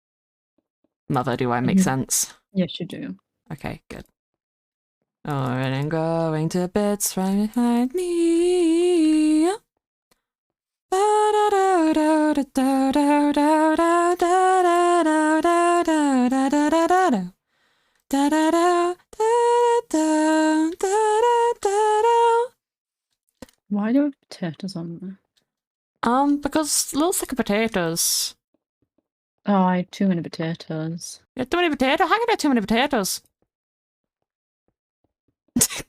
Mother, do I make sense? Yes, you do. Okay, good. Alright, I'm going to bits right behind me. Why do we have potatoes on there? Because little sick of potatoes. Oh, I had too many potatoes. You had too many potatoes? How can I have too many potatoes?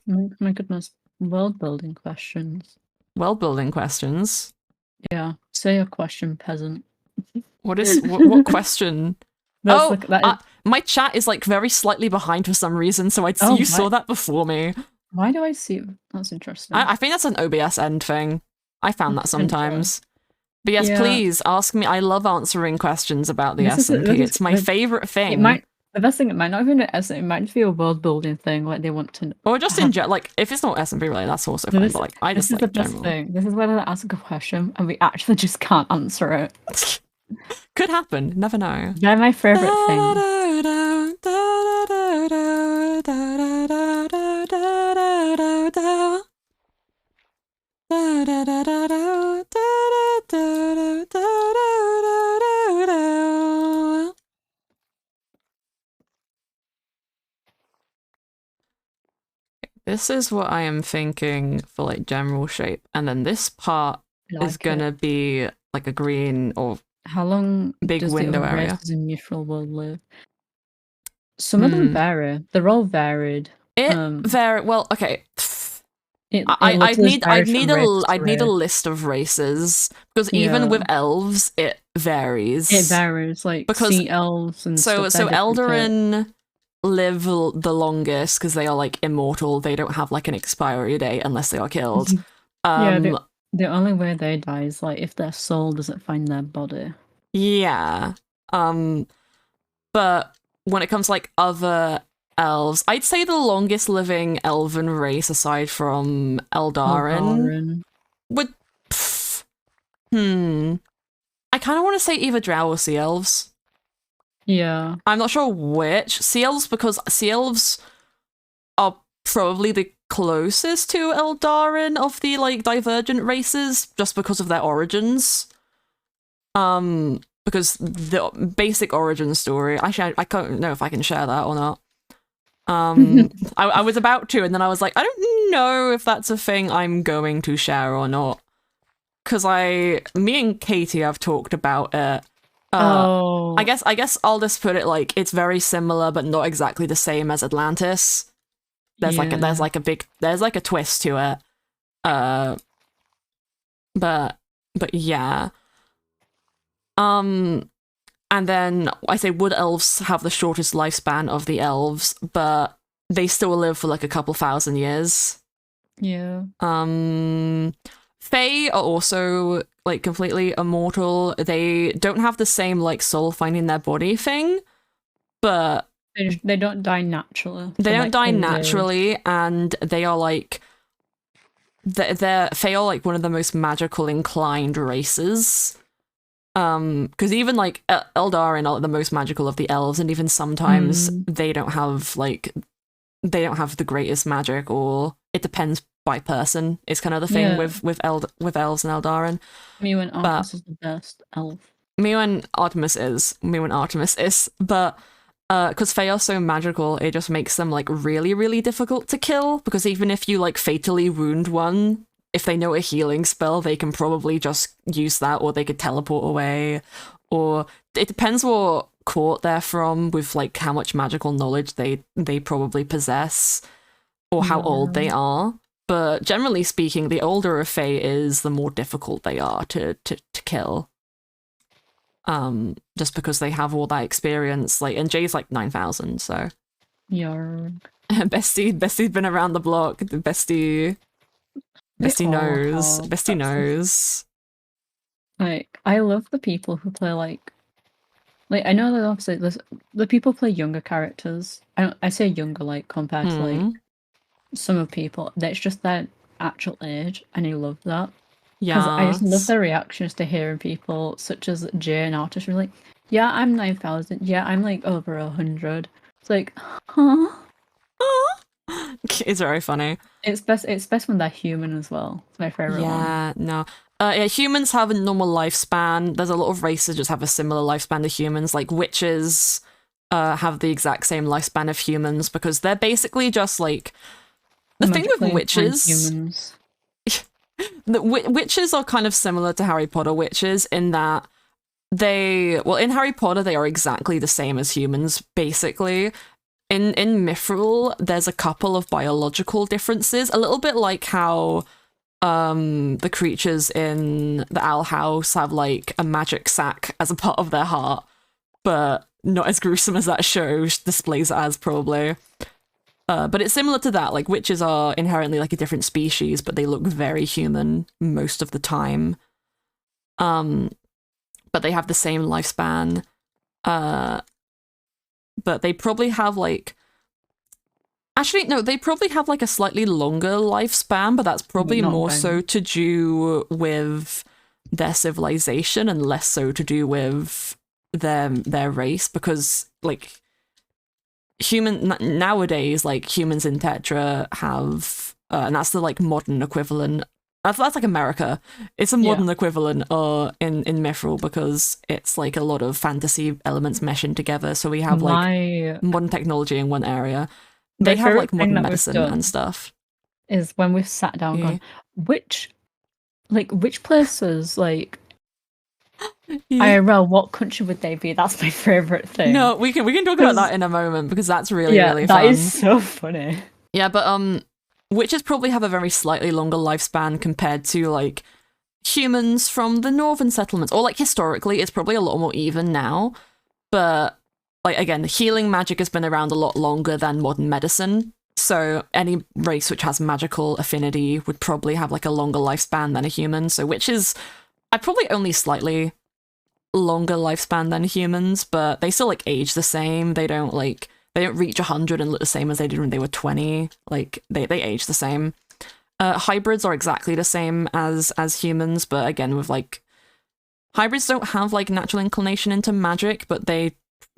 My goodness. World building questions. World building questions? Yeah. Say a question, peasant. What question? That's My chat is like very slightly behind for some reason, so you saw that before me. Why do I see? That's interesting. I think that's an OBS end thing. I found that sometimes. But yes, please ask me. I love answering questions about the SMP. It's my favorite thing. The best thing, it might not even be SMP, it might just be a world building thing, like they want to know. Or just in general, like, if it's not SMP related, that's also fine, but like, I just like general. This is the best thing. This is when I ask a question and we actually just can't answer it. Could happen, never know. They're my favorite thing. This is what I am thinking for like general shape, and then this part is gonna be like a green or how long big window area. Does a Mythrill world live? Some of them vary. They're all varied. Well, okay. I'd need a list of races because even with elves it varies. It varies, like because sea elves and so Eldarin live the longest because they are like immortal. They don't have like an expiry date unless they are killed. The only way they die is like if their soul doesn't find their body. Yeah. But when it comes to like other elves, I'd say the longest living elven race aside from Eldarin would I kind of want to say either Drow or Sea Elves. Yeah. I'm not sure which. Sea Elves, because Sea Elves are probably the closest to Eldarin of the like divergent races just because of their origins. Because the basic origin story, actually I don't know if I can share that or not. I was about to, and then I was like, I don't know if that's a thing I'm going to share or not. Because me and Katie have talked about it. I guess I'll just put it like it's very similar, but not exactly the same as Atlantis. There's like a twist to it. But yeah. And then I say wood elves have the shortest lifespan of the elves, but they still live for like a couple thousand years. Yeah. Fae are also like completely immortal. They don't have the same like soul finding their body thing, but they don't die naturally. They don't die naturally, and they are like they're Fae are like one of the most magical inclined races. Because even like Eldarin are the most magical of the elves, and even sometimes they don't have the greatest magic, or it depends by person. It's kind of the thing with elves and Eldarin. Mythrill Artemis is the best elf. Mythrill Artemis is, but because Fae are so magical, it just makes them like really, really difficult to kill. Because even if you like fatally wound one, if they know a healing spell, they can probably just use that, or they could teleport away, or it depends what court they're from with like how much magical knowledge they probably possess, or how old they are. But generally speaking, the older a Fae is, the more difficult they are to kill. Just because they have all that experience, like, and Jay's like 9,000, so. Yeah. Bestie's been around the block. The Bestie knows. Like, I love the people who play like I know that obviously the people play younger characters. I say younger like compared to like some of people. That's just their actual age, and I love that. Yeah, I just love their reactions to hearing people such as Jay and Artis are like, yeah, I'm 9,000. Yeah, I'm like over 100. It's like, huh? It's very funny. It's best when they're human as well. It's my favorite one. Humans have a normal lifespan. There's a lot of races just have a similar lifespan to humans. Like witches have the exact same lifespan of humans because they're basically just like the thing with witches. Humans. Witches are kind of similar to Harry Potter witches in that in Harry Potter they are exactly the same as humans basically. In Mythrill, there's a couple of biological differences, a little bit like how the creatures in the owl house have like a magic sack as a part of their heart, but not as gruesome as that show displays it as, probably. But it's similar to that. Like, witches are inherently like a different species, but they look very human most of the time. But they have the same lifespan. But they probably have like... Actually, no, they probably have like a slightly longer lifespan, but that's probably more so to do with their civilization and less so to do with their race, because like nowadays, like humans in Tetra have and that's the like modern equivalent. That's like America. It's a modern equivalent in Mythrill, because it's like a lot of fantasy elements meshing together. So we have like modern technology in one area. They have like modern medicine and stuff. Is when we've sat down and gone, which places, like IRL, what country would they be? That's my favourite thing. No, we can talk about that in a moment, because that's really really fun. That is so funny. Yeah, but witches probably have a very slightly longer lifespan compared to like humans from the northern settlements, or like historically it's probably a lot more even now. But like, again, healing magic has been around a lot longer than modern medicine, so any race which has magical affinity would probably have like a longer lifespan than a human. So witches are probably only slightly longer lifespan than humans, but they still like age the same. They don't reach 100 and look the same as they did when they were 20. Like they age the same. Hybrids are exactly the same as humans, but again, with like hybrids don't have like natural inclination into magic, but they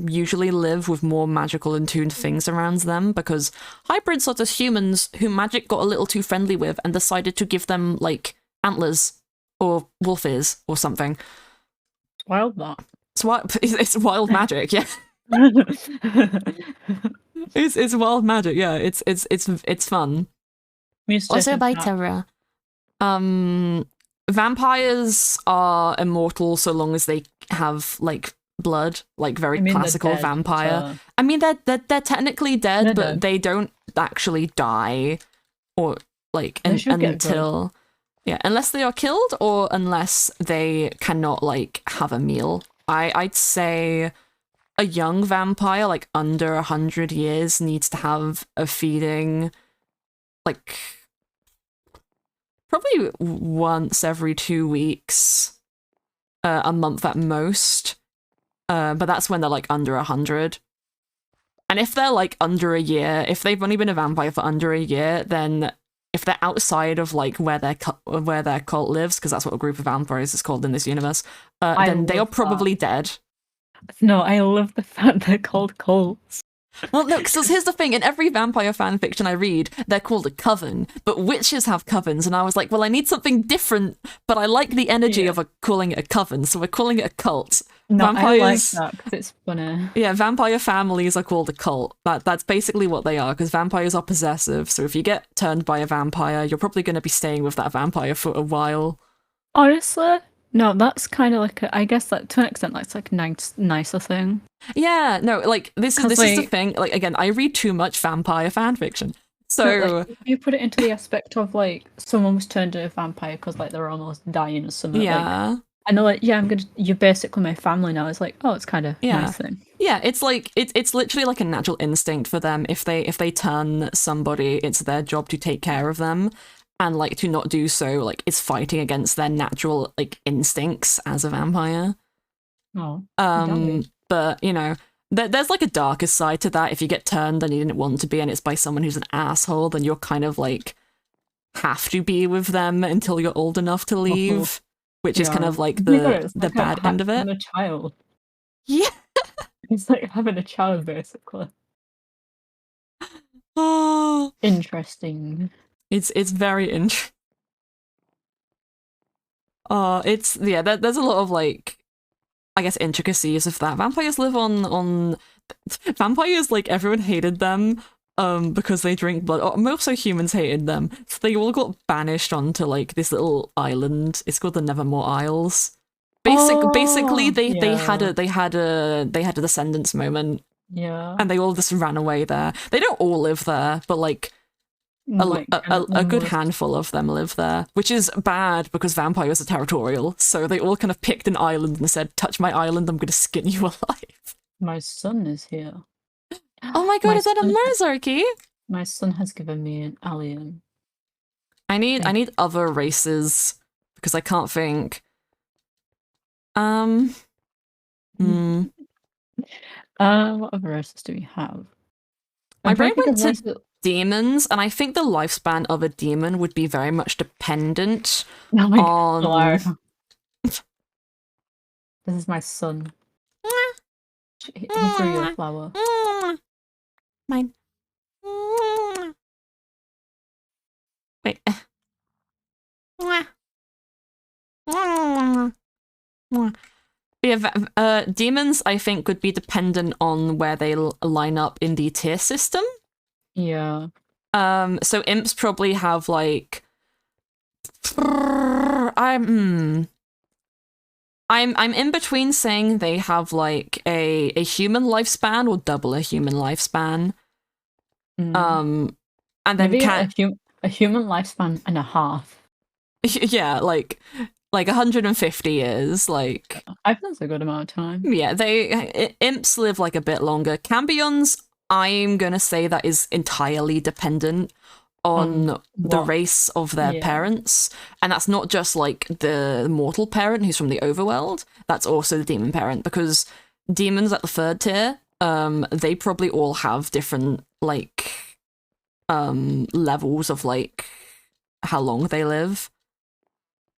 usually live with more magical attuned things around them, because hybrids are just humans who magic got a little too friendly with and decided to give them like antlers or wolf ears or something. It's wild, that. It's wild magic, yeah. It's wild magic, yeah. It's fun. Also by Terra. Vampires are immortal so long as they have like blood, like very classical dead, vampire. So... I mean, they're technically dead, but they don't actually die, or like until unless they are killed, or unless they cannot like have a meal. I'd say a young vampire, like under 100 years, needs to have a feeding, like probably once every 2 weeks, a month at most. But that's when they're like under 100. And if they're like under a year, if they've only been a vampire for under a year, then if they're outside of like where their cult lives, because that's what a group of vampires is called in this universe, then they are probably dead. No, I love the fact they're called cults. Well, no, because here's the thing. In every vampire fan fiction I read, they're called a coven, but witches have covens, and I was like, well, I need something different, but I like the energy of calling it a coven, so we're calling it a cult. No, vampires, I like that, because it's funny. Yeah, vampire families are called a cult. That's basically what they are, because vampires are possessive, so if you get turned by a vampire, you're probably going to be staying with that vampire for a while. Honestly... No, that's kind of like I guess that to an extent that's like a nicer thing. Yeah, no, like this is the thing. Like again, I read too much vampire fan fiction. So like, if you put it into the aspect of like someone was turned into a vampire because like they're almost dying or something. Yeah. Like, I know, like, you're basically my family now. It's like, oh, it's kind of nice thing. Yeah, it's like it's literally like a natural instinct for them. If they turn somebody, it's their job to take care of them. And like to not do so, like, is fighting against their natural like instincts as a vampire. Oh, but you know, there's like a darker side to that. If you get turned and you didn't want to be, and it's by someone who's an asshole, then you're kind of like have to be with them until you're old enough to leave, which is kind of like the bad end of it. A child. Yeah, it's like having a child basically. Oh, interesting. It's very interesting. It's there's a lot of like, I guess, intricacies of that. Vampires live on vampires, like, everyone hated them because they drink blood. Or most of humans hated them, so they all got banished onto like this little island. It's called the Nevermore Isles. Basically they had a descendants moment. Yeah. And they all just ran away there. They don't all live there, but like Like, A good handful of them live there, which is bad because vampires are territorial. So they all kind of picked an island and said, "Touch my island, I'm going to skin you alive." My son is here. Oh my god, is that a Merzarchy? My son has given me an alien. I need other races because I can't think. What other races do we have? My brain went to demons, and I think the lifespan of a demon would be very much dependent on. This is my son. He threw you a flower. Mine. Wait. Yeah, demons, I think, would be dependent on where they line up in the tier system. Yeah. So imps probably have like. I'm in between saying they have like a human lifespan or double a human lifespan. And then maybe a human lifespan and a half. Yeah, like 150 years, like I think that's a good amount of time. Yeah, imps live like a bit longer. Cambions, I'm gonna say that is entirely dependent on the race of their parents, and that's not just like the mortal parent who's from the overworld, that's also the demon parent, because demons at the 3rd tier, they probably all have different like levels of like how long they live.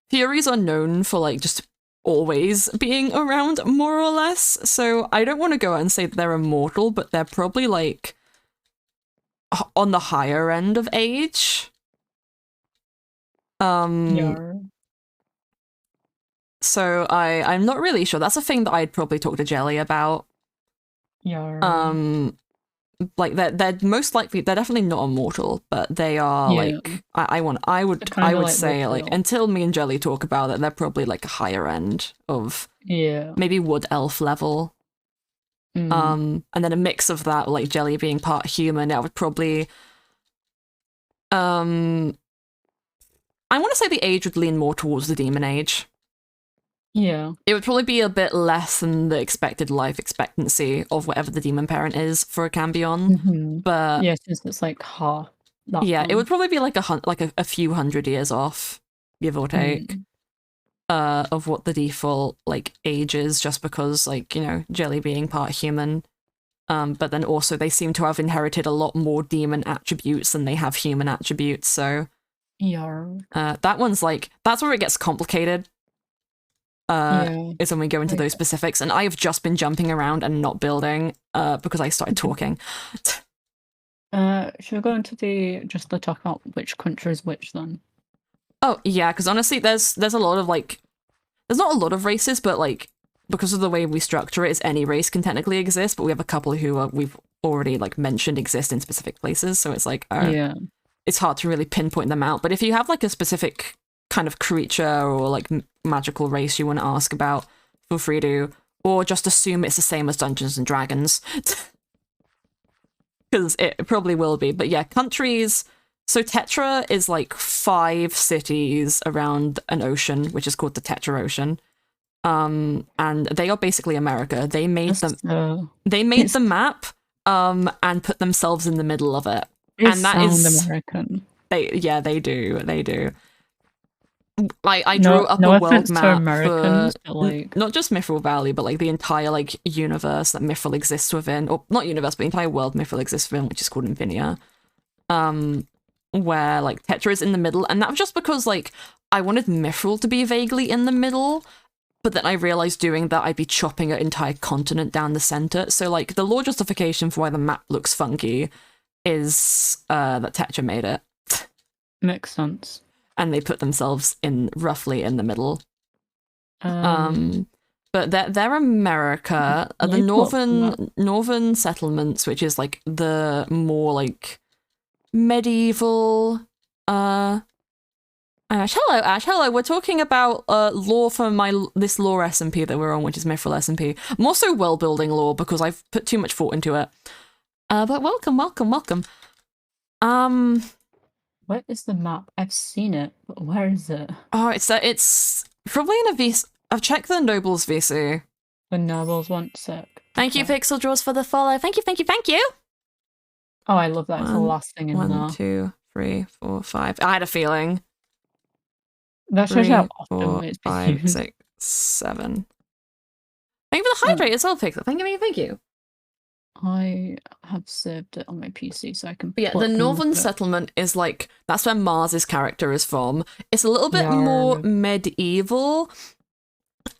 Furies are known for like just always being around more or less, so I don't want to go out and say that they're immortal, but they're probably like on the higher end of age. So I'm not really sure. That's a thing that I'd probably talk to Jelly about. Like they're most likely, they're definitely not immortal, but they are like I would say like until me and Jelly talk about it, they're probably like a higher end of maybe wood elf level. And then a mix of that, like Jelly being part human, I would probably I want to say the age would lean more towards the demon age. Yeah. It would probably be a bit less than the expected life expectancy of whatever the demon parent is for a Cambion. But yeah, since it's like half. It would probably be like a few hundred years off, give or take, of what the default like age is, just because like, you know, Jelly being part human. But then also they seem to have inherited a lot more demon attributes than they have human attributes, so that one's like, that's where it gets complicated. Is when we go into those specifics, and I have just been jumping around and not building because I started talking. Should we go into the talk about which country is which then? Oh yeah, because honestly there's a lot of like, there's not a lot of races, but like because of the way we structure it, is any race can technically exist, but we have a couple who we've already like mentioned exist in specific places, so it's like it's hard to really pinpoint them out. But if you have like a specific kind of creature or like magical race you want to ask about, feel free to, or just assume it's the same as Dungeons and Dragons, because it probably will be. But yeah, countries, so Tetra is like 5 cities around an ocean, which is called the Tetra Ocean, and they are basically America. They made the map and put themselves in the middle of it, and that is American. They do. I drew up a world map for like not just Mythrill Valley, but like the entire like universe that Mythrill exists within, or not universe, but the entire world Mythrill exists within, which is called Infinia. Where like Tetra is in the middle, and that was just because like I wanted Mythrill to be vaguely in the middle, but then I realized doing that I'd be chopping an entire continent down the center. So like the lore justification for why the map looks funky is that Tetra made it. Makes sense. And they put themselves in roughly in the middle. But they're America. The northern settlements, which is like the more like medieval. Ash, hello. We're talking about lore for this lore SMP that we're on, which is Mythrill SMP. More so world building lore because I've put too much thought into it. But welcome. Where is the map? I've seen it, but where is it? Oh, it's probably in a VC. I've checked the Nobles VC. The nobles want sec. Thank you, Pixel Draws, for the follow. Thank you, thank you, thank you. Oh, I love that. It's the last thing in there. 1, 2, 3, 4, 5. I had a feeling. That shows 3, how often 4, it's been 5, used. 6, 7. Thank you for the hydrate as well, Pixel. Thank you, thank you. I have saved it on my PC so I can. But yeah, the Northern Settlement is like, that's where Mars's character is from. It's a little bit more medieval,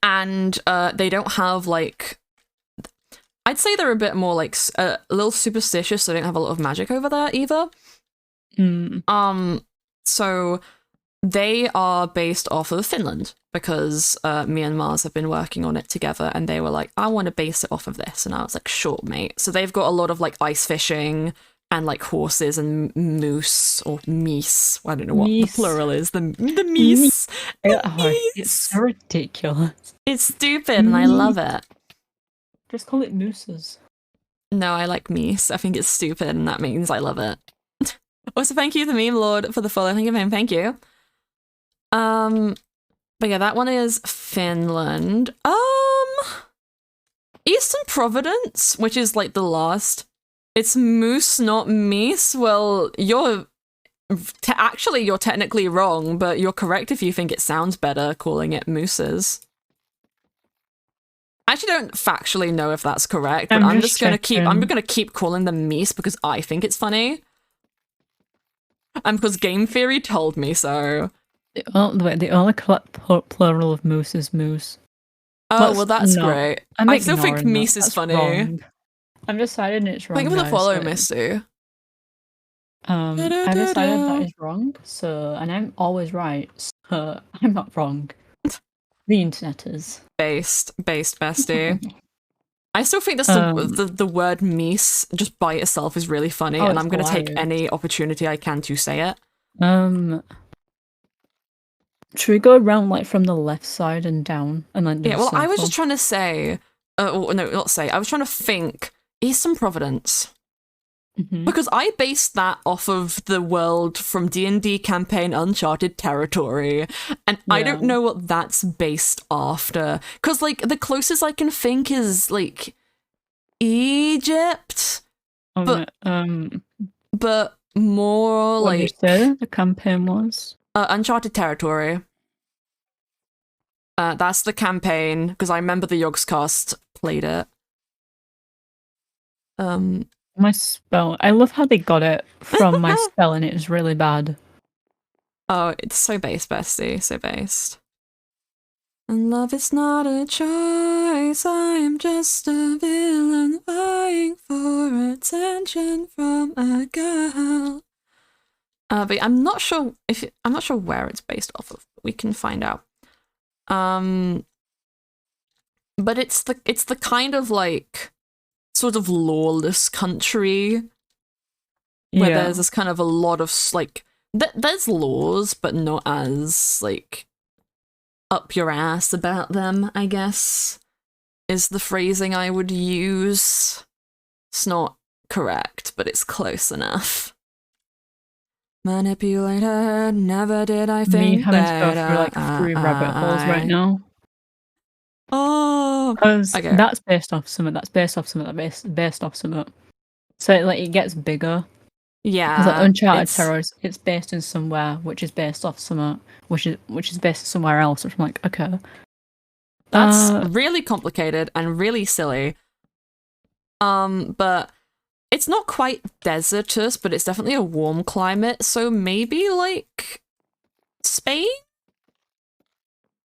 and they don't have like. I'd say they're a bit more like a little superstitious. So they don't have a lot of magic over there either. So they are based off of Finland because me and Mars have been working on it together, and they were like, I want to base it off of this, and I was like, sure, mate. So they've got a lot of like ice fishing and like horses and moose or meese. I don't know what the plural is. The meese. It's so ridiculous. It's stupid, and I love it. Just call it mooses. No, I like meese. I think it's stupid, and that means I love it. Also, thank you, the meme lord, for the follow. Thank you, man. Thank you. But yeah, that one is Finland. Eastern Providence, which is like the last. It's moose, not meese. Well, you're technically wrong, but you're correct if you think it sounds better calling it mooses. I actually don't factually know if that's correct, but I'm just gonna keep calling them meese because I think it's funny. And because game theory told me so. The only plural of moose is moose. Oh, well, that's great. I still think meese is funny. Wrong. I'm deciding it's wrong. Thank you for the follow, Misty. I decided that is wrong, and I'm always right, so I'm not wrong. The internet is. Based, bestie. I still think the word meese just by itself is really funny, and I'm going to take any opportunity I can to say it. Should we go around like from the left side and down and then? Yeah, well, I was just trying to say, I was trying to think Eastern Providence. Because I based that off of the world from D&D campaign Uncharted Territory, and I don't know what that's based after. Because, like, the closest I can think is, like, Egypt, but more what like... you said the campaign was? Uncharted Territory. That's the campaign, because I remember the Yogscast played it. My spell. I love how they got it from my spell, and it was really bad. Oh, it's so based, bestie. So based. And love is not a choice. I am just a villain vying for attention from a girl. But I'm not sure where it's based off of. But we can find out. But it's the kind of like sort of lawless country where there's this kind of a lot of like there's laws, but not as like up your ass about them, I guess, is the phrasing I would use. It's not correct, but it's close enough. Manipulated, never did I think me having that to go through like 3 rabbit holes right now. Oh, because okay. That's based off something. That's based off something. That's based off something. So it gets bigger. Yeah, because like Uncharted Terrors, it's based in somewhere which is based off somewhere which is based somewhere else. Which I'm like, okay, that's really complicated and really silly. But it's not quite desertous, but it's definitely a warm climate. So maybe like Spain,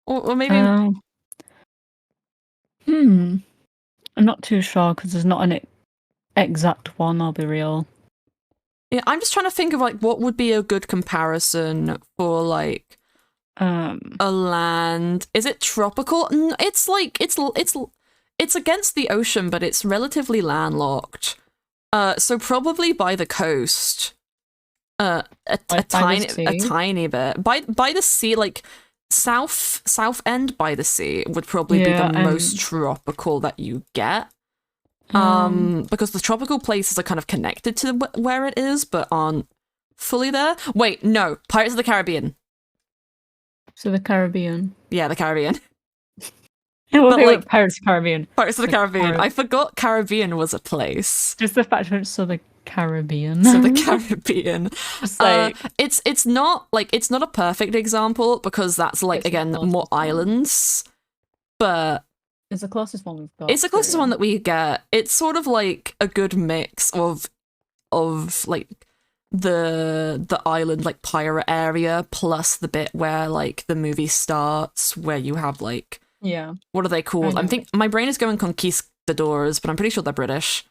or maybe. I'm not too sure because there's not an exact one. I'll be real. Yeah, I'm just trying to think of like what would be a good comparison for like a land. Is it tropical? It's like it's against the ocean, but it's relatively landlocked. So probably by the coast. A tiny bit by the sea, like south end by the sea would probably be the most tropical that you get. Because the tropical places are kind of connected to where it is, but aren't fully there. Wait, no, Pirates of the Caribbean. So the Caribbean. Yeah, the Caribbean. But like, Pirates of the Caribbean. Pirates of the Caribbean. I forgot Caribbean was a place. Just the fact that it's so the Caribbean. So the Caribbean. Just like it's not a perfect example because that's like again more islands, but it's the closest one we've got. It's the closest one that we get. It's sort of like a good mix of like the island like pirate area plus the bit where like the movie starts where you have like what are they called? I think my brain is going conquistadors, but I'm pretty sure they're British.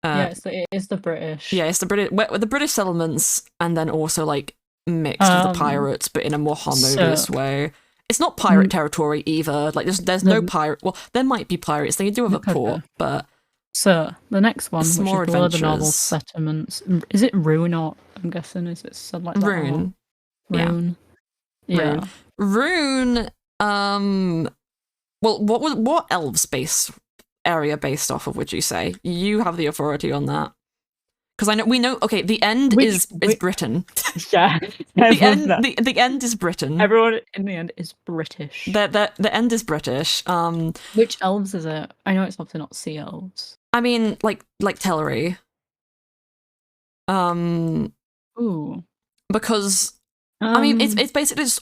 It is the British. Yeah, it's the British settlements, and then also like mixed with the pirates, but in a more harmonious way. It's not pirate territory either. Like there's no pirate. Well, there might be pirates. They do have a port, but so the next one, which more is below the normal settlements, is it Rune or I'm guessing is it said like that? Rune. Rune. Yeah. Rune. Well, what elves base area based off of? Would you say you have the authority on that? Because we know. Okay, the end is Britain. Yeah, the end is Britain. Everyone in the end is British. The end is British. Which elves is it? I know it's obviously not sea elves. I mean, like Tellery. Ooh. Because I mean, it's basically just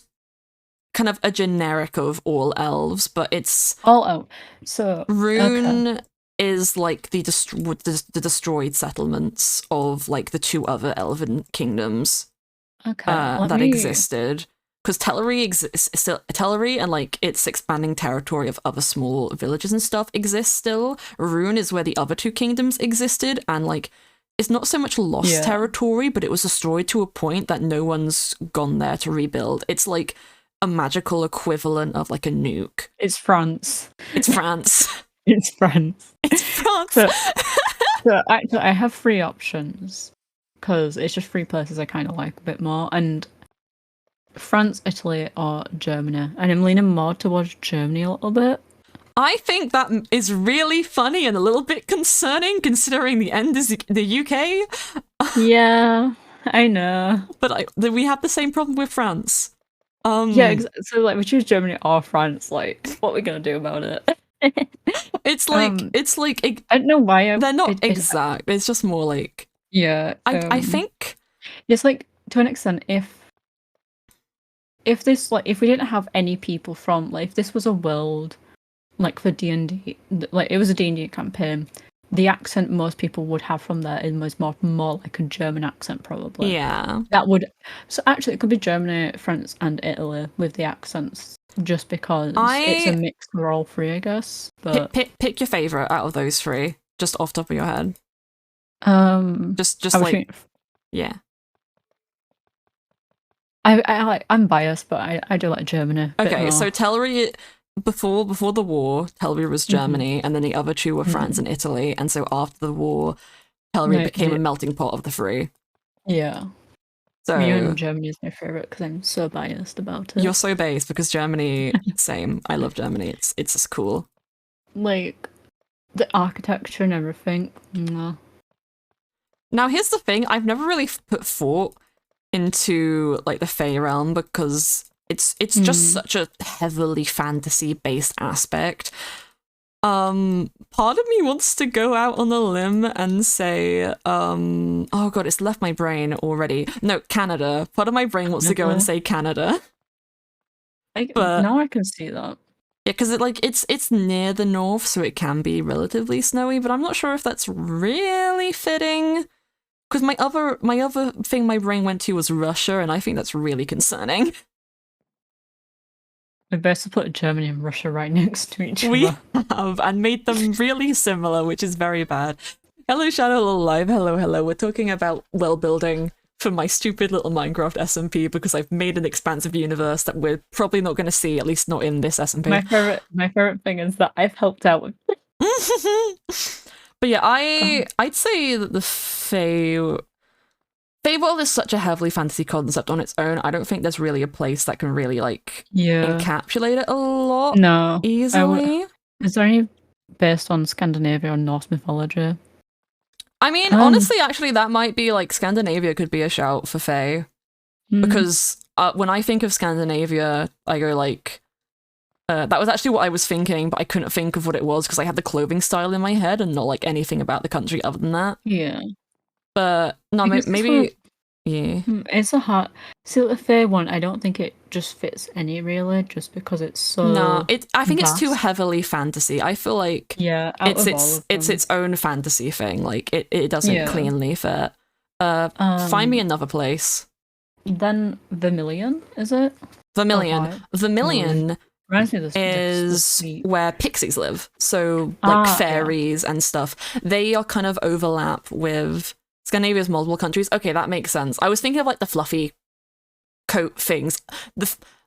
kind of a generic of all elves, but it's all elves. So Rune is like the destroyed settlements of like the two other elven kingdoms that existed. Because Tellery exists still. Tellery and like its expanding territory of other small villages and stuff exists still. Rune is where the other two kingdoms existed, and like it's not so much lost territory, but it was destroyed to a point that no one's gone there to rebuild. It's like a magical equivalent of like a nuke. It's France. It's France. It's France. It's France. So actually, I have 3 options because it's just 3 places I kind of like a bit more, and France, Italy, or Germany. And I'm leaning more towards Germany a little bit. I think that is really funny and a little bit concerning, considering the end is the UK. Yeah, I know. But we have the same problem with France. Yeah, so like we choose Germany or France. Like, what are we gonna do about it? It's like I don't know why they're not exact. It's just more like I think it's like to an extent if this like if we didn't have any people from like if this was a world like for D&D, like it was a D&D campaign, the accent most people would have from there is more like a German accent probably. Yeah, that would. So actually, it could be Germany, France, and Italy with the accents. Just because it's a mix for all 3, I guess. But pick your favorite out of those 3, just off the top of your head. Just like yeah. I'm biased, but I do like Germany. Okay, so Tellery before the war, Tellery was Germany, and then the other 2 were France and Italy, and so after the war, Tellery became a melting pot of the 3. Yeah. So Germany is my favorite because I'm so biased about it. You're so biased because Germany, same. I love Germany. It's just cool. Like the architecture and everything. Mwah. Now here's the thing: I've never really put thought into like the Fae realm because it's just such a heavily fantasy based aspect. Part of me wants to go out on a limb and say, oh god, it's left my brain already. No, Canada. Part of my brain wants to go and say Canada. But now I can see that. Yeah, because it's near the north, so it can be relatively snowy, but I'm not sure if that's really fitting. Because my other thing my brain went to was Russia, and I think that's really concerning. We best put Germany and Russia right next to each other. We have, and made them really similar, which is very bad. Hello, Shadow Live. Hello. We're talking about world building for my stupid little Minecraft SMP because I've made an expansive universe that we're probably not going to see, at least not in this SMP. My favorite thing is that I've helped out with. But yeah, I'd say that the Feywild is such a heavily fantasy concept on its own. I don't think there's really a place that can really encapsulate it a lot easily. Is there any based on Scandinavia or Norse mythology? I mean, honestly, actually, that might be like Scandinavia could be a shout for Fae. Because when I think of Scandinavia, I go like, that was actually what I was thinking, but I couldn't think of what it was because I had the clothing style in my head and not like anything about the country other than that. Yeah. But no, maybe, yeah. It's a hard. See, the Fae one, I don't think it just fits any really, just because it's so. No, I think it's too vast. heavily fantasy. I feel like it's its own fantasy thing. Like it doesn't cleanly fit. Find me another place. Then Vermilion, is it? Vermilion is where pixies live. So like fairies and stuff. They are kind of overlap with Scandinavia's multiple countries. Okay, that makes sense. I was thinking of like the fluffy coat things.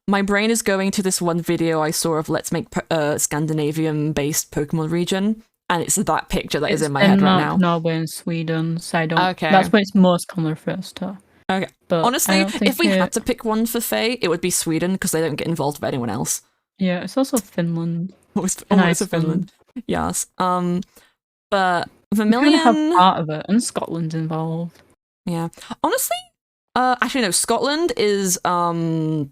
My brain is going to this one video I saw of let's make Scandinavian-based Pokemon region, and it's that picture that is in my head right now. Norway and Sweden, so I don't. Okay, that's where it's most commonly referred to. Okay, but honestly, if we had to pick one for Fae, it would be Sweden because they don't get involved with anyone else. Yeah, it's also Finland. Also Finland. Yes. But Vermilion you have part of it, and Scotland's involved. Yeah. Honestly, actually no, Scotland is Willowwood,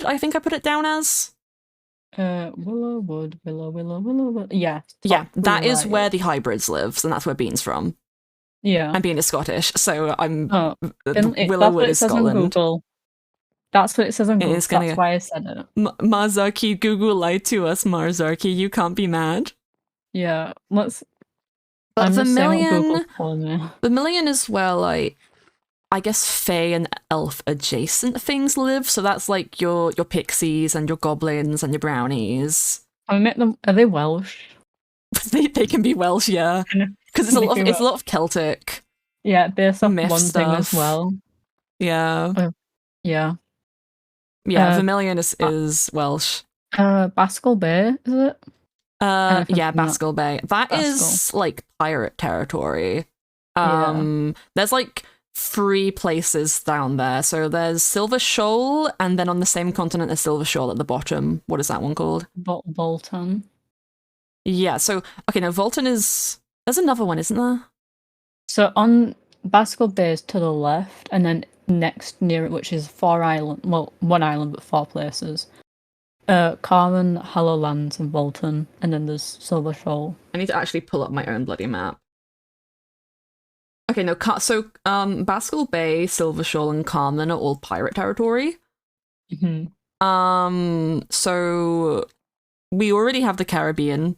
I think I put it down as. Willowwood. Yeah. Yeah, that is where the hybrids live, and that's where Bean's from. Yeah. And Bean is Scottish, so I'm Willowwood is Scotland. That's what it says on Google. That's why I said it. Marzarki, Google lied to us, Marzarki. You can't be mad. Yeah, let's. But Vermilion is where, like, I guess Fae and elf adjacent things live. So that's like your pixies and your goblins and your brownies. I met them. Are they Welsh? they can be Welsh, yeah. Because it's a lot of Celtic. Yeah, based on one stuff. thing as well. Yeah. Yeah. Yeah, Vermilion is Welsh. Bascal Bay, is it? Yeah, Bascal Bay. That is like pirate territory. There's like 3 places down there. So there's Silver Shoal, and then on the same continent there's Silver Shoal at the bottom. What is that one called? Volton. Yeah, so okay, no, Volton is there's another one, isn't there? So on Bascal Bay is to the left, and then next near it, which is 4 islands, well, 1 island but 4 places. Carmen, Hallowlands, and Volton, and then there's Silver Shoal. I need to actually pull up my own bloody map. Okay, no, so Bascal Bay, Silver Shoal, and Carmen are all pirate territory. Mm-hmm. So we already have the Caribbean.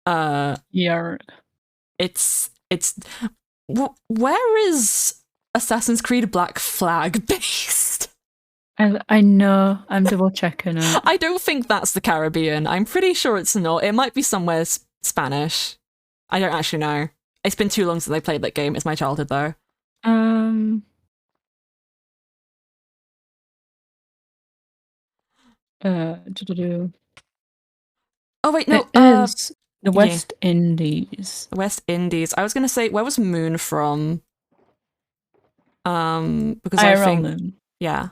Yeah. It's where is Assassin's Creed Black Flag based? I know. I'm double checking it. I don't think that's the Caribbean. I'm pretty sure it's not. It might be somewhere Spanish. I don't actually know. It's been too long since I played that game. It's my childhood, though. Oh wait, no. It is the West Indies. The West Indies. I was gonna say, where was Moon from? Because I think Moon. Yeah.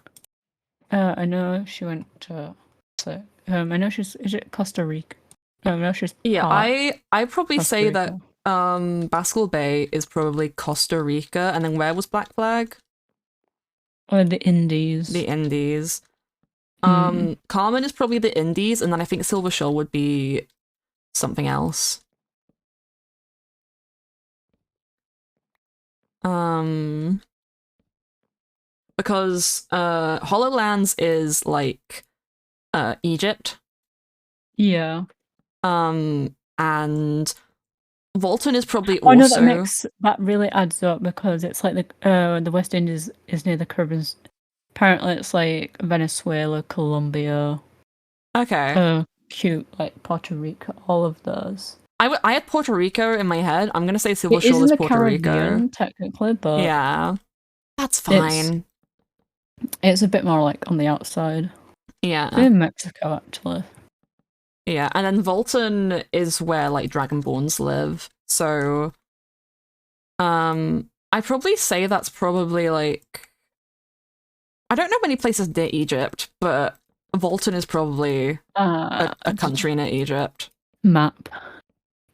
I know she went to. So, I know she's. Is it Costa Rica? I know she's. Yeah, I probably Costa say Rica. That Bascal Bay is probably Costa Rica, and then where was Black Flag? The Indies. The Indies. Carmen is probably the Indies, and then I think Silver Shoal would be something else. Because Hollowlands is like Egypt. Yeah. And Volton is probably also. No, that really adds up because it's like the West Indies is near the Caribbean. Apparently, it's like Venezuela, Colombia. Okay. Cute, like Puerto Rico, all of those. I had Puerto Rico in my head. I'm gonna say Silver Shoal is Puerto Rico, technically, but yeah, that's fine. It's a bit more like on the outside. Yeah, in Mexico actually. Yeah, and then Volton is where like Dragonborns live. So, I'd probably say that's probably like. I don't know many places near Egypt, but Volton is probably a country near Egypt. Map.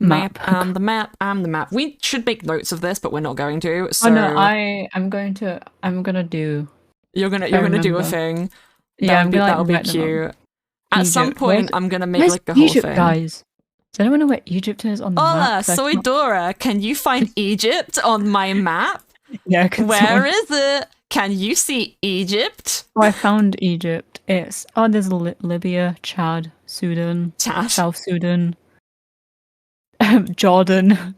Map and the map and the map. We should make notes of this, but we're not going to. So Oh no, I'm gonna do. You're gonna do a thing. Yeah, That'll be cute. At some point, I'm gonna make like a Egypt, whole thing. Guys, does anyone know where Egypt is on the Hola, map? soy Dora. Can you find Egypt on my map? Yeah, where is it? Can you see Egypt? Oh, I found Egypt. There's Libya, Chad, Sudan, South Sudan, Jordan,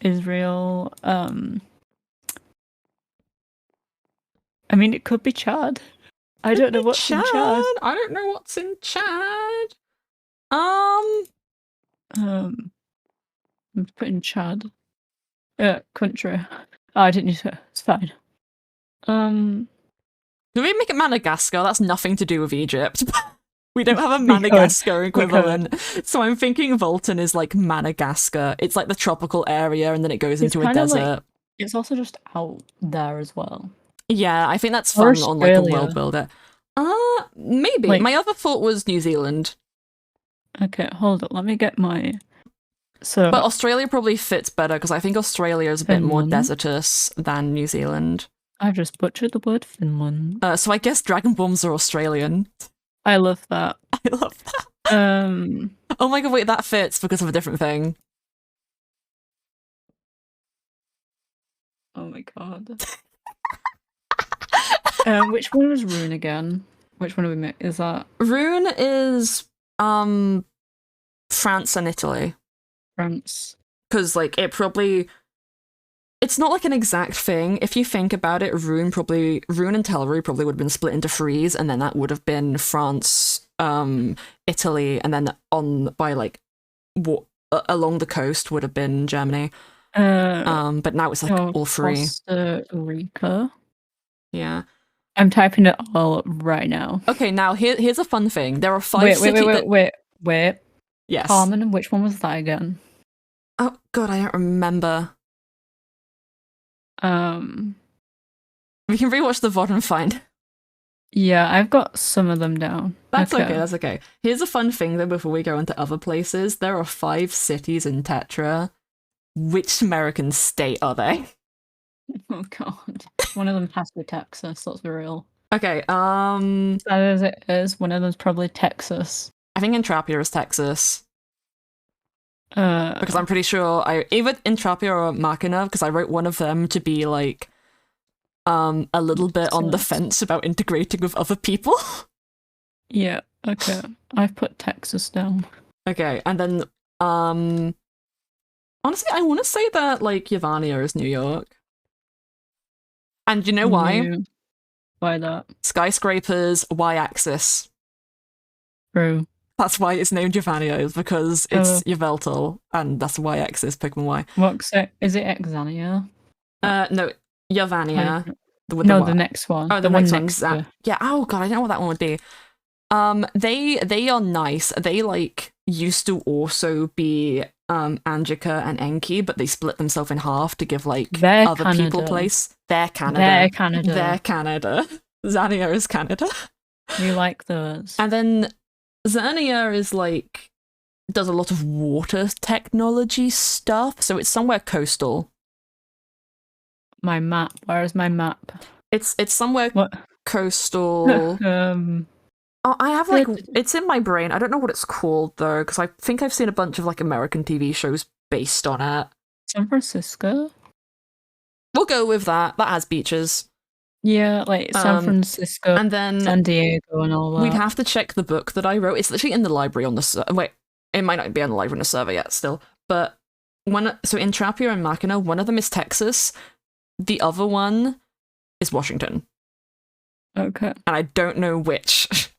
Israel. I mean, it could be Chad. I don't know what's in Chad. I don't know what's in Chad. I'm putting Chad. Country. Oh, I didn't need to. It's fine. Do we make it Madagascar? That's nothing to do with Egypt. We don't have a Madagascar equivalent. So I'm thinking Volton is like Madagascar. It's like the tropical area and then it goes into a desert. It's also just out there as well. Yeah, I think that's fun on like a world builder. Maybe. Like, my other thought was New Zealand. Okay, hold up. Let me get my... But Australia probably fits better because I think Australia is a bit more desertous than New Zealand. I've just butchered the word Finland. So I guess dragon bombs are Australian. I love that. I love that. Oh my god, wait, that fits because of a different thing. Oh my god. Which one was Rune again? Which one do we make? Is that... Rune is France and Italy. France. Because like it's not like an exact thing. If you think about it, Rune and Tellery probably would have been split into threes, and then that would have been France, Italy, and then along the coast would have been Germany. But now it's like all three. Costa Rica. Yeah. I'm typing it all up right now. Okay, now here's a fun thing. There are 5 cities. Wait. Yes. Carmen, which one was that again? Oh god, I don't remember. We can rewatch the VOD and find. Yeah, I've got some of them down. That's okay, that's okay. Here's a fun thing though before we go into other places. There are 5 cities in Tetra. Which American state are they? Oh god. One of them has to be Texas, let's be real. Okay, As it is, one of them's probably Texas. I think Intrapia is Texas. Because I'm pretty sure either Intrapia or Machina, because I wrote one of them to be like a little bit on the fence about integrating with other people. Yeah, okay. I've put Texas down. Okay, and then honestly I want to say that like Yavania is New York. And you know why? Why that? Skyscrapers, y-axis. True. That's why it's named Yavania, is because it's Yveltal, and that's the y-axis, Pokemon Y. Is it Exania? No, Yavania. The next one. Oh, the next one. Yeah, oh god, I don't know what that one would be. They are nice. They like used to also be Angica and Enki, but they split themselves in half to give like other people place. They're Canada. Zania is Canada. We like those. And then Zania is like does a lot of water technology stuff, so it's somewhere coastal. My map. Where is my map? It's somewhere coastal. I have like it's in my brain. I don't know what it's called though, because I think I've seen a bunch of like American TV shows based on it. San Francisco. We'll go with that. That has beaches. Yeah, like San Francisco, and then San Diego, and all that. We'd have to check the book that I wrote. It's literally in the library on the wait. It might not be on the library on the server yet, still. But so Intrapia and Machina, one of them is Texas, the other one is Washington. Okay. And I don't know which.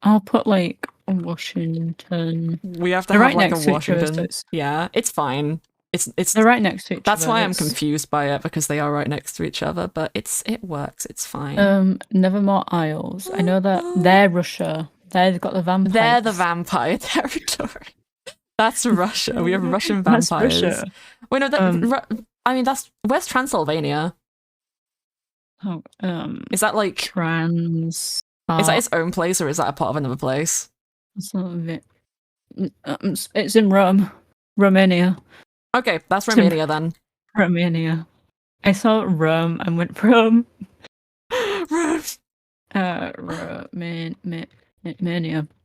I'll put like Washington. We have to have like a Washington. Yeah, it's fine. It's they're right next to each other. That's why I'm confused by it, because they are right next to each other, but it works, it's fine. Nevermore Isles. I know that they're Russia. They've got the vampires. They're the vampire territory. That's Russia. We have Russian vampires. That's Russia. Wait, no, where's Transylvania? Oh, is that like Is that its own place, or is that a part of another place? Some of it. It's in Rome. Romania. Okay, that's Romania then. Romania. I saw Rome and went from Romania.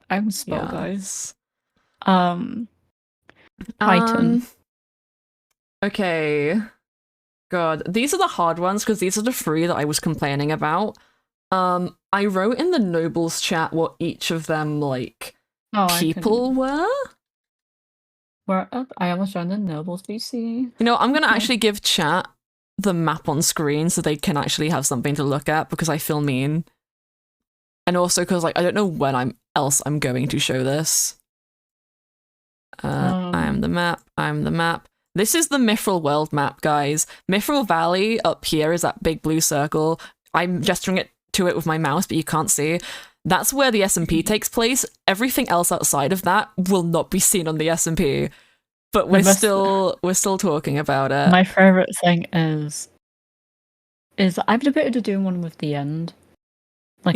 I'm spell guys. Titan. Okay. God, these are the hard ones because these are the three that I was complaining about. I wrote in the nobles chat what each of them people were. Where I almost joined the nobles VC. You know, I'm gonna actually give chat the map on screen so they can actually have something to look at because I feel mean, and also because I don't know when I'm going to show this. I am the map. I'm the map. This is the Mythrill world map, guys. Mythrill Valley up here is that big blue circle. I'm gesturing to it with my mouse, but you can't see. That's where the SMP takes place. Everything else outside of that will not be seen on the SMP. But we're still talking about it. My favorite thing is I've debated to do one with the end, a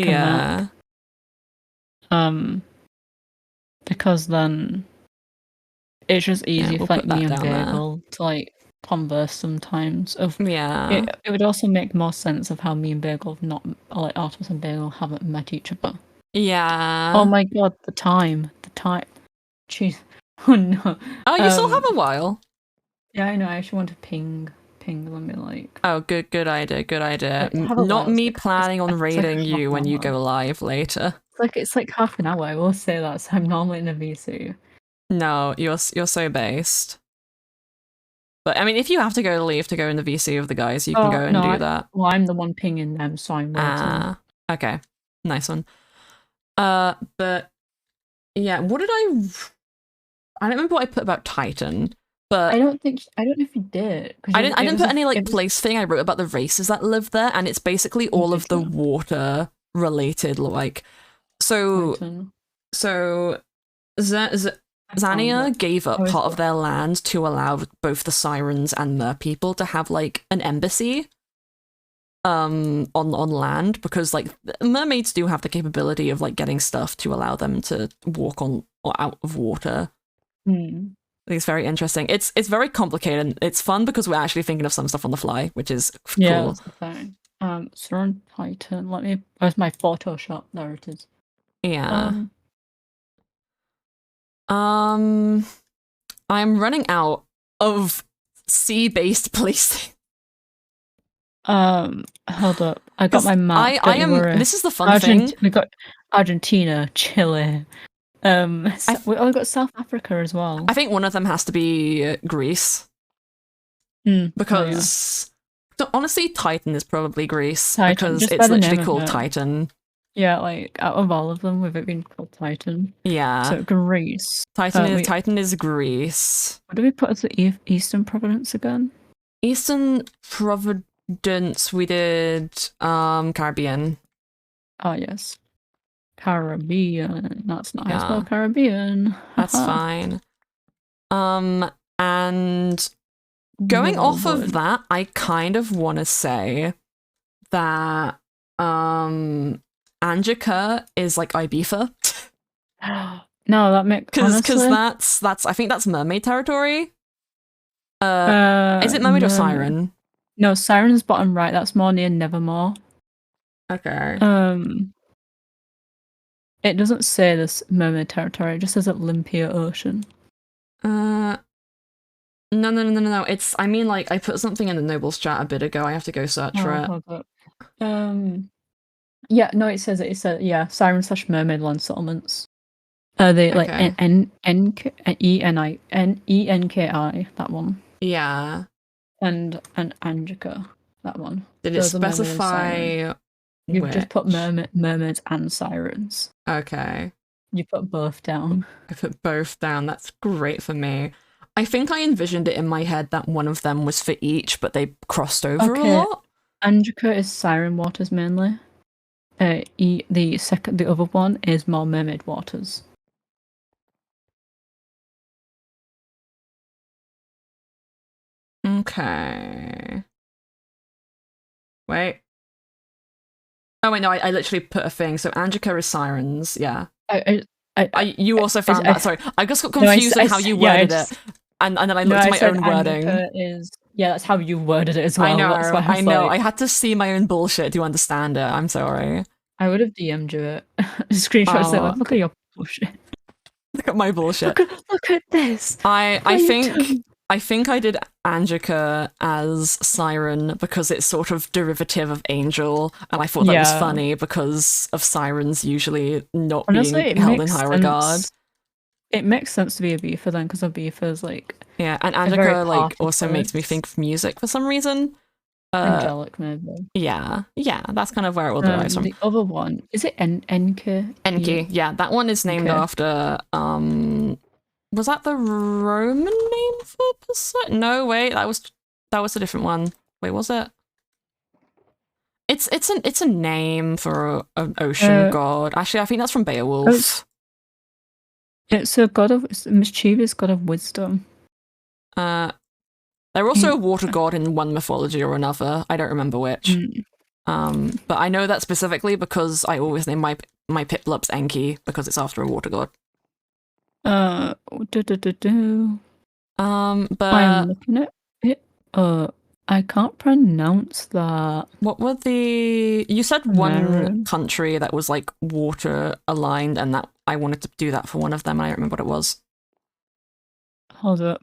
map. Because then it's just easy for me and Bagel to converse sometimes. It would also make more sense of how me and Bagel have not Artemis and Bagel haven't met each other. Yeah. Oh my god, the time. Jeez. Oh no. Oh, you still have a while. Yeah, I know. I actually want to ping them Oh, good idea. Not me planning on raiding you when you go live later. It's like half an hour. I will say that. So I'm normally in a VC. No, you're so based. But I mean, if you have to go leave to go in the VC of the guys, you can go and do that. Well, I'm the one pinging them, so I'm waiting. Okay, nice one. But yeah, what did I don't remember what I put about Titan, but I don't know if you did. I didn't put any place thing. I wrote about the races that live there, and it's basically all of the water related so Titan. so Zania gave up part of their land to allow both the Sirens and their people to have an embassy on land, because mermaids do have the capability of getting stuff to allow them to walk on or out of water. It's very interesting. It's very complicated and it's fun because we're actually thinking of some stuff on the fly, which is cool. Yeah, that's the thing. So on Titan, where's my Photoshop? There it is. Yeah. I'm running out of sea-based placing. Hold up. I got my map. This is the fun thing. We got Argentina, Chile. We got South Africa as well. I think one of them has to be Greece. Because honestly, Titan is probably Greece because it's literally called Titan. Yeah, out of all of them, with it being called Titan. Yeah. So Greece. Titan is Greece. What do we put as the Eastern Providence again? Eastern Providence, we did Caribbean. Oh yes. Caribbean. That's not how you spell Caribbean. That's fine. And going off of that, I kind of want to say that Angica is Ibiza. No, that makes because that's I think that's mermaid territory. Is it mermaid or siren? No, siren's bottom right. That's more near Nevermore. Okay. It doesn't say this mermaid territory. It just says Olympia Ocean. No. It's I put something in the nobles chat a bit ago. I have to go search for it. Yeah, no, it says siren/mermaid land settlements. They ENKI, that one. Yeah. And Angica, that one. Did it specify? You've just put mermaids and sirens. Okay. You put both down. I put both down. That's great for me. I think I envisioned it in my head that one of them was for each, but they crossed over a lot. Angica is siren waters mainly. The other one is more mermaid waters. Okay. Wait. Oh wait, no, I literally put a thing. So Angica is sirens, yeah. You also found that. Sorry, I just got confused on how you worded it. and then I looked at my own wording. Yeah, that's how you worded it as well. I know, That's why I know. like, I had to see my own bullshit to understand it. I'm sorry. I would have DM'd you it. Screenshot saying, like, look at your bullshit. Look at my bullshit. Look at this. I think I did Angelica as Siren because it's sort of derivative of Angel, and I thought that was funny because of Sirens usually not being held in high regard. It makes sense to be a beefer then, because a beefer is like... Yeah, and Angelica like also makes me think of music for some reason. Angelic, maybe. Yeah, that's kind of where it all derives from. The other one, is it Enki? Enki, yeah, that one is named after, was that the Roman name for Poseidon? No, wait, that was a different one. Wait, was it? It's a name for an ocean god. Actually, I think that's from Beowulf. It's a mischievous god of wisdom. They're also a water god in one mythology or another. I don't remember which. But I know that specifically because I always name my Piplups Enki because it's after a water god. But I'm looking at it. I can't pronounce that. What were you said one country that was like water aligned, and that I wanted to do that for one of them, and I don't remember what it was. Hold up.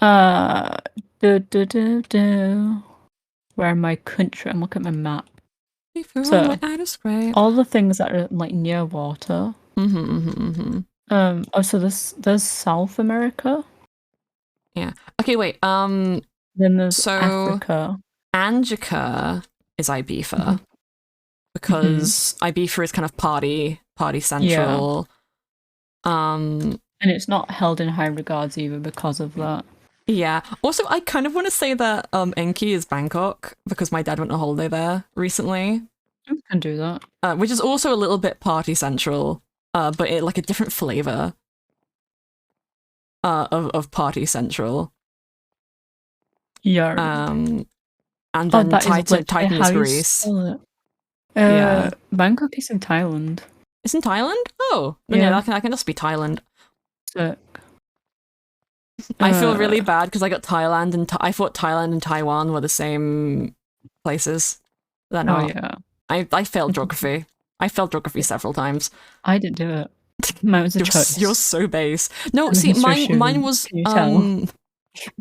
Where am I country? I'm looking at my map. So all the things that are like near water. So there's South America. Yeah. Okay, wait. Then there's Africa. Angelica is Ibiza because Ibiza is kind of party central. And it's not held in high regards either because of that. Yeah. Also, I kind of want to say that Enki is Bangkok because my dad went on holiday there recently. You can do that. Which is also a little bit party central, but it like a different flavor of party central. Yeah. And then Titan is Greece. Yeah. Bangkok is in Thailand. It's in Thailand? Oh, yeah. That can just be Thailand. Sick. I feel really bad because I got Thailand and I thought Thailand and Taiwan were the same places. They're not. Yeah. I failed geography. I failed geography several times. I didn't do it. Mine was a choice. You're so base. No, see, mine was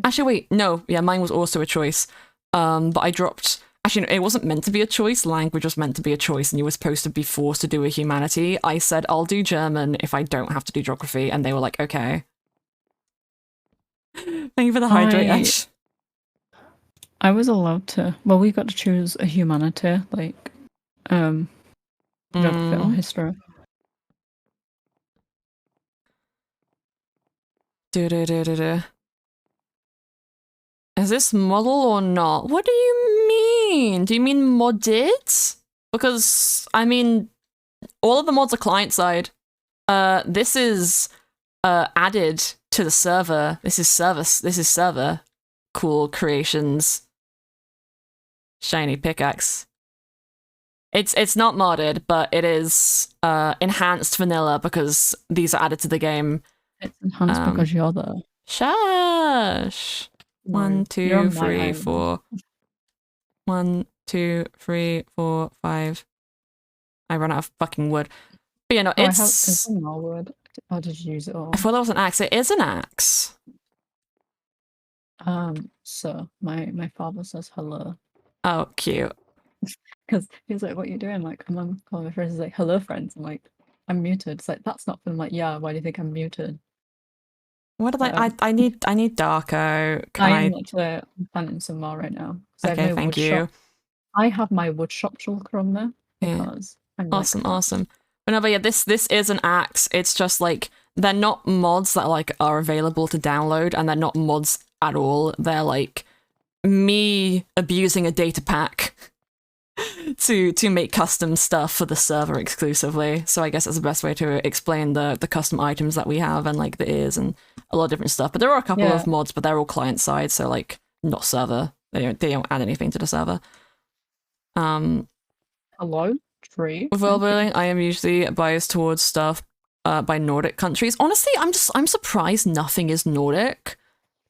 actually wait, no, yeah, mine was also a choice. But I dropped. Actually, no, it wasn't meant to be a choice. Language was meant to be a choice, and you were supposed to be forced to do a humanity. I said I'll do German if I don't have to do geography, and they were like, okay. Thank you for the hydrate, Ash. I was allowed to. Well, we got to choose a humanity, like, geography or history. Is this model or not? What do you mean? Do you mean modded? Because I mean, all of the mods are client side. This is added to the server. This is service. This is server. Cool creations. Shiny pickaxe. It's not modded, but it is enhanced vanilla because these are added to the game. It's enhanced because you're there. Shush. 1, 2, 3, 4. 1, 2, 3, 4, 5. I ran out of fucking wood. But yeah, no, it's more wood. Or did you use it all? I thought that was an axe. It is an axe. So my father says hello. Oh, cute. Because he's like, "What are you doing?" Like, I'm on calling my friends. He's like, "Hello, friends." I'm like, "I'm muted." It's like, that's not fun. I'm like, yeah. Why do you think I'm muted? What did I need Darko. I'm actually planting some more right now. Okay, thank you. Shop. I have my wood shop shulker on there because I'm awesome. But yeah, this is an axe. It's just like they're not mods that like are available to download, and they're not mods at all. They're like me abusing a data pack to make custom stuff for the server exclusively. So I guess that's the best way to explain the custom items that we have and like the ears and a lot of different stuff. But there are a couple of mods, but they're all client side, so like not server. They don't add anything to the server. Hello, tree. With world building, I am usually biased towards stuff by Nordic countries. Honestly, I'm surprised nothing is Nordic.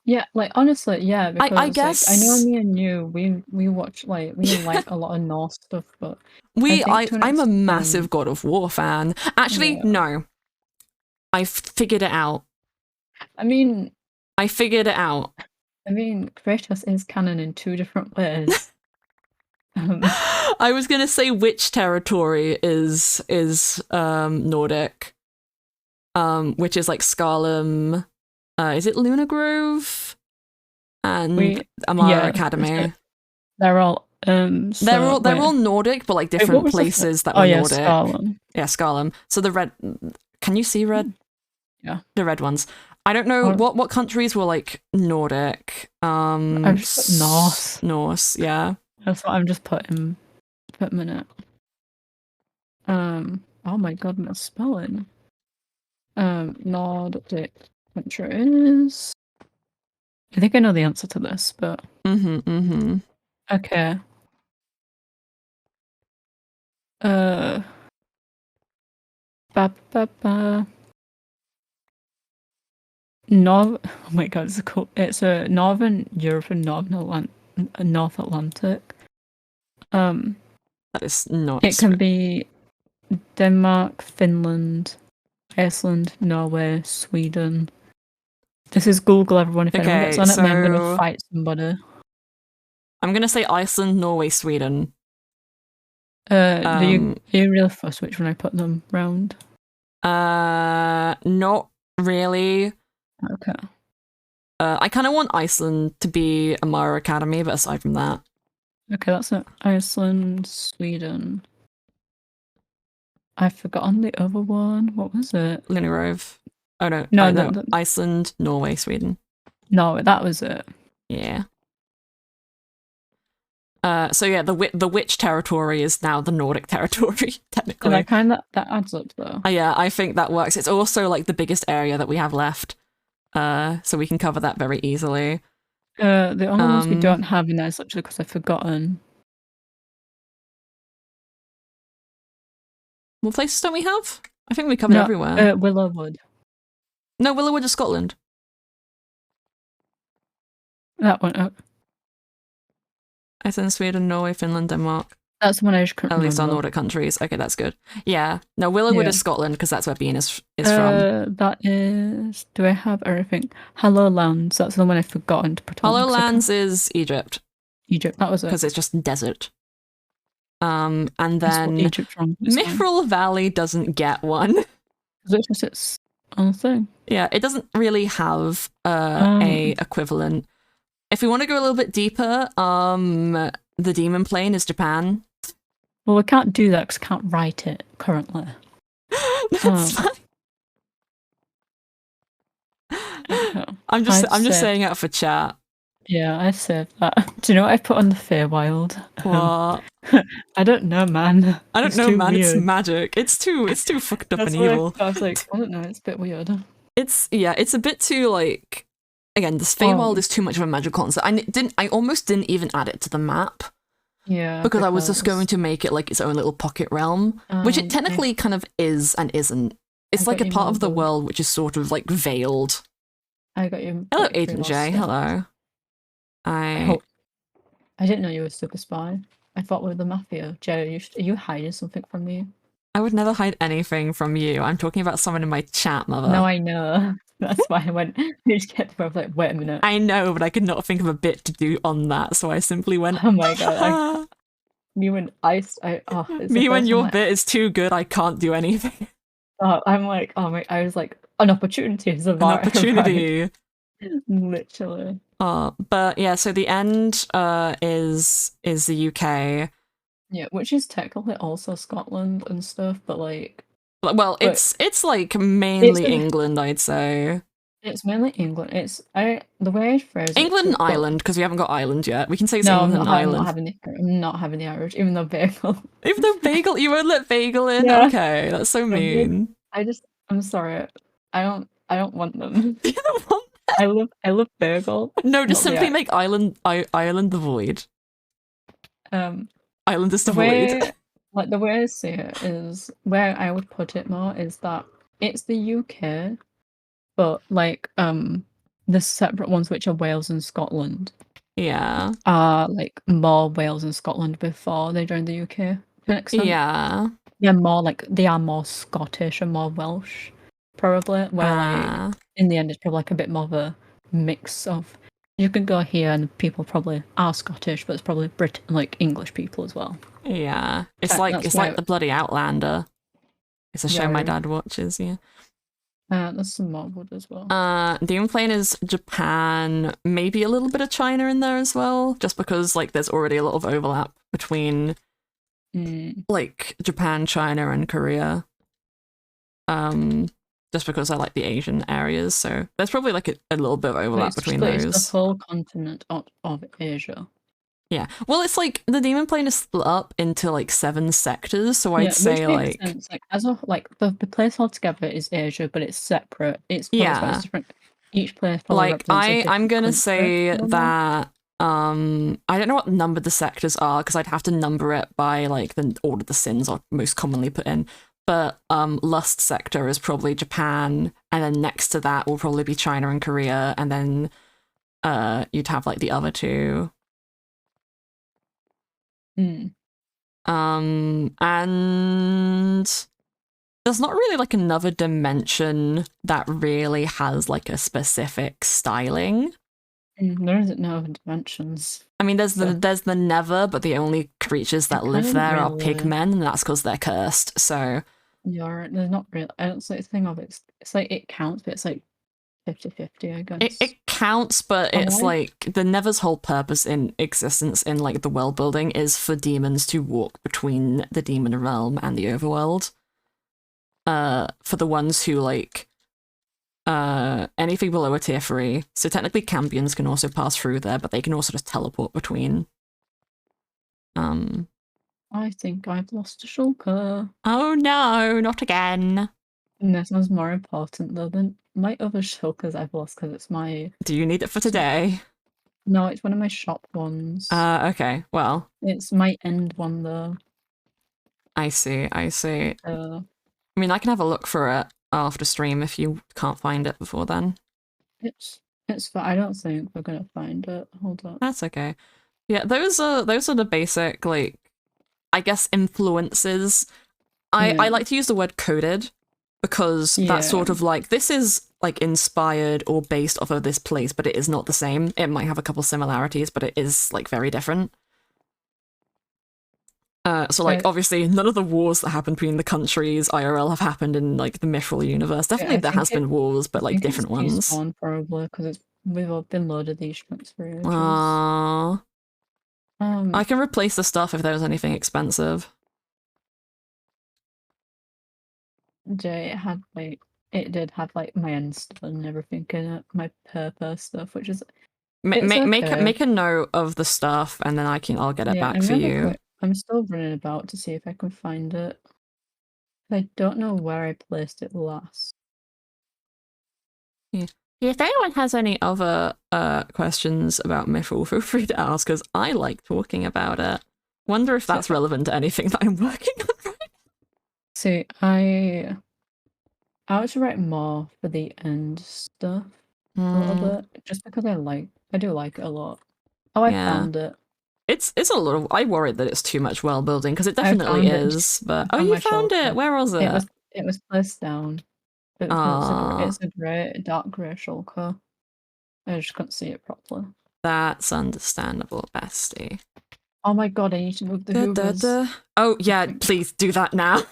Yeah, like honestly, yeah, because I guess like, I know me and you, we watch like we like a lot of Norse stuff, but I'm a massive God of War fan. Actually, no. I figured it out. I mean, Kratos is canon in 2 different ways. I was gonna say which territory is Nordic, which is like Skarlam. Is it Luna Grove and Amara Academy? They're all they're all Nordic, but like different places that were Nordic. Skarlam. Yeah, Skarlam. So the red. Can you see red? Yeah, the red ones. I don't know what countries were like Nordic. I've just put Norse. Norse, yeah. That's what I'm just putting. Put a minute. Oh my god, my spelling. Nordic countries. I think I know the answer to this, but okay. Oh my god, it's a Northern Europe and North Atlantic. That is not. It can be Denmark, Finland, Iceland, Norway, Sweden. This is Google, everyone. If anyone gets on it, I'm gonna fight somebody. I'm gonna say Iceland, Norway, Sweden. Are you really fussed which one I put them round? Not really. Okay. I kind of want Iceland to be Amara Academy, but aside from that. Okay, that's it. Iceland, Sweden. I've forgotten the other one. What was it? Luna Grove. Oh no. No. Iceland, Norway, Sweden. No, that was it. Yeah. So yeah, the witch territory is now the Nordic territory, technically. And that adds up though. Yeah, I think that works. It's also like the biggest area that we have left. So we can cover that very easily. The only ones we don't have in there is actually because I've forgotten. What places don't we have? I think we covered everywhere. Willowwood. No, Willowwood is Scotland. That one. Iceland, Sweden, Norway, Finland, Denmark. That's the one I just couldn't remember. At least our Nordic countries. Okay, that's good. Yeah. No, Willowwood is Scotland because that's where Bean is from. That is... Do I have everything? Hollowlands. That's the one I've forgotten to put on. Hollowlands is Egypt. Egypt, that was it. Because it's just desert. And then Mythrill Valley doesn't get one. It's just its own thing. Yeah, it doesn't really have a equivalent. If we want to go a little bit deeper, the Demon Plane is Japan. Well, we can't do that because I can't write it currently. That's fine. Okay. I'm just saying it for chat. Yeah, I saved that. Do you know what I put on the Feywild? What? I don't know, man. I don't know, man. Weird. It's magic. It's too fucked up and evil. I was like, I don't know. It's a bit weird. It's a bit too like. Again, this Feywild is too much of a magical concept. I almost didn't even add it to the map. Yeah. Because I was just going to make it like its own little pocket realm, which it technically kind of is and isn't. It's like a part of the world which is sort of like veiled. I got you. Hello, Agent J. Hello. I didn't know you were a super spy. I thought we were the mafia. Jay, are you hiding something from me? I would never hide anything from you. I'm talking about someone in my chat, mother. No, I know. That's why I went. You just kept like, wait a minute. I know, but I could not think of a bit to do on that, so I simply went. Oh my god! Me when your bit is too good. I can't do anything. I'm like, oh my! I was like, an opportunity is an opportunity. Literally. But yeah, so the end is the UK. Yeah, which is technically also Scotland and stuff, but like. Well, it's like mainly England, I'd say. It's mainly England. The way I phrase it. England and Ireland, because we haven't got Ireland yet. We can say England and Ireland. I'm not having the Irish, even though Bagel. Even though Bagel, you won't let Bagel in. Yeah. Okay, that's so mean. I'm sorry. I don't want them. You don't want them? I love Bagel. No, just simply make Ireland the void. Ireland is the void. Like the way I see it is where I would put it more is that it's the UK, but like the separate ones, which are Wales and Scotland, Yeah. are like more Wales and Scotland before they joined the UK to an extent. Yeah. They're more like they are more Scottish and more Welsh, probably. Where like in the end, it's probably like a bit more of a mix of. You can go here and people probably are Scottish, but it's probably like English people as well. Yeah. It's That's like the bloody Outlander. It's a show my dad watches, yeah. There's some more wood as well. Demon Plane is Japan, maybe a little bit of China in there as well, just because like there's already a lot of overlap between like Japan, China, and Korea. Just because I like the Asian areas, so there's probably like a little bit of overlap between those. It's the whole continent of Asia. Yeah, well, it's like the Demon Plane is split up into like 7 sectors, so I'd say like sense. Like as a like the place altogether is Asia, but it's separate. It's it's different. Each place like I'm gonna say that I don't know what number the sectors are because I'd have to number it by like the order the sins are most commonly put in. But Lust sector is probably Japan, and then next to that will probably be China and Korea, and then you'd have like the other 2. And there's not really like another dimension that really has like a specific styling. There isn't no other dimensions. I mean, there's the Nether, but the only creatures that live there are pigmen, and that's because they're cursed. So yeah, there's not really. I don't see the thing of it. It's like it counts, but it's like 50-50, I guess. It counts, but it's like the Nether's whole purpose in existence in like the world building is for demons to walk between the demon realm and the overworld. For the ones who like anything below a tier 3. So technically Cambions can also pass through there, but they can also just teleport between. I think I've lost a shulker. Oh no, not again. And this one's more important though than my other shulkers I've lost because it's my... Do you need it for today? No, it's one of my shop ones. Okay, well. It's my end one though. I see. I mean, I can have a look for it after stream if you can't find it before then. It's I don't think we're gonna find it. Hold on. That's okay. Yeah, those are the basic, like, I guess influences. I like to use the word coded because that's sort of like, this is like inspired or based off of this place, but it is not the same. It might have a couple similarities, but it is like very different. So like obviously none of the wars that happen between the countries IRL have happened in like the Mythrill universe. Definitely there has been wars, but like different ones. Despawn probably because we've all been loaded these shrinks for ages. I can replace the stuff if there was anything expensive. Jay it did have like my end stuff and everything in it, my purpose stuff, which is make a note of the stuff and then I'll get it back for you. I'm still running about to see if I can find it. I don't know where I placed it last. Yeah. If anyone has any other questions about Mythrill, feel free to ask, because I like talking about it. Wonder if that's relevant to anything that I'm working on right now. See, I want to write more for the end stuff a little bit, just because I do like it a lot. Oh, I found it. It's a little. I worried that it's too much world building because it definitely is. But you found it. Where was it? It was placed down. It's a dark grey shulker. I just couldn't see it properly. That's understandable, bestie. Oh my god! I need to move the hoovers. Oh yeah, please do that now.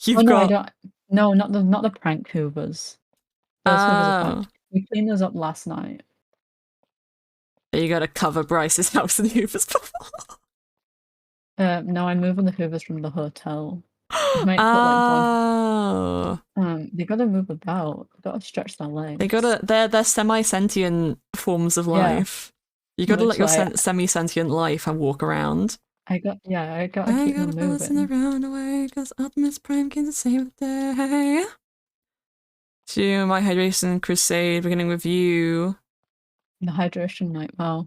No, not the prank hoovers. Those hoovers we cleaned those up last night. You gotta cover Bryce's house in hoovers before. No, I'm moving the hoovers from the hotel. They gotta move about. They gotta stretch their legs. They're semi-sentient forms of life. You gotta let your semi-sentient life and walk around. I gotta keep them moving. Around away because Optimus Prime came to save the day. To my hydration crusade, beginning with you. The hydration night, wow.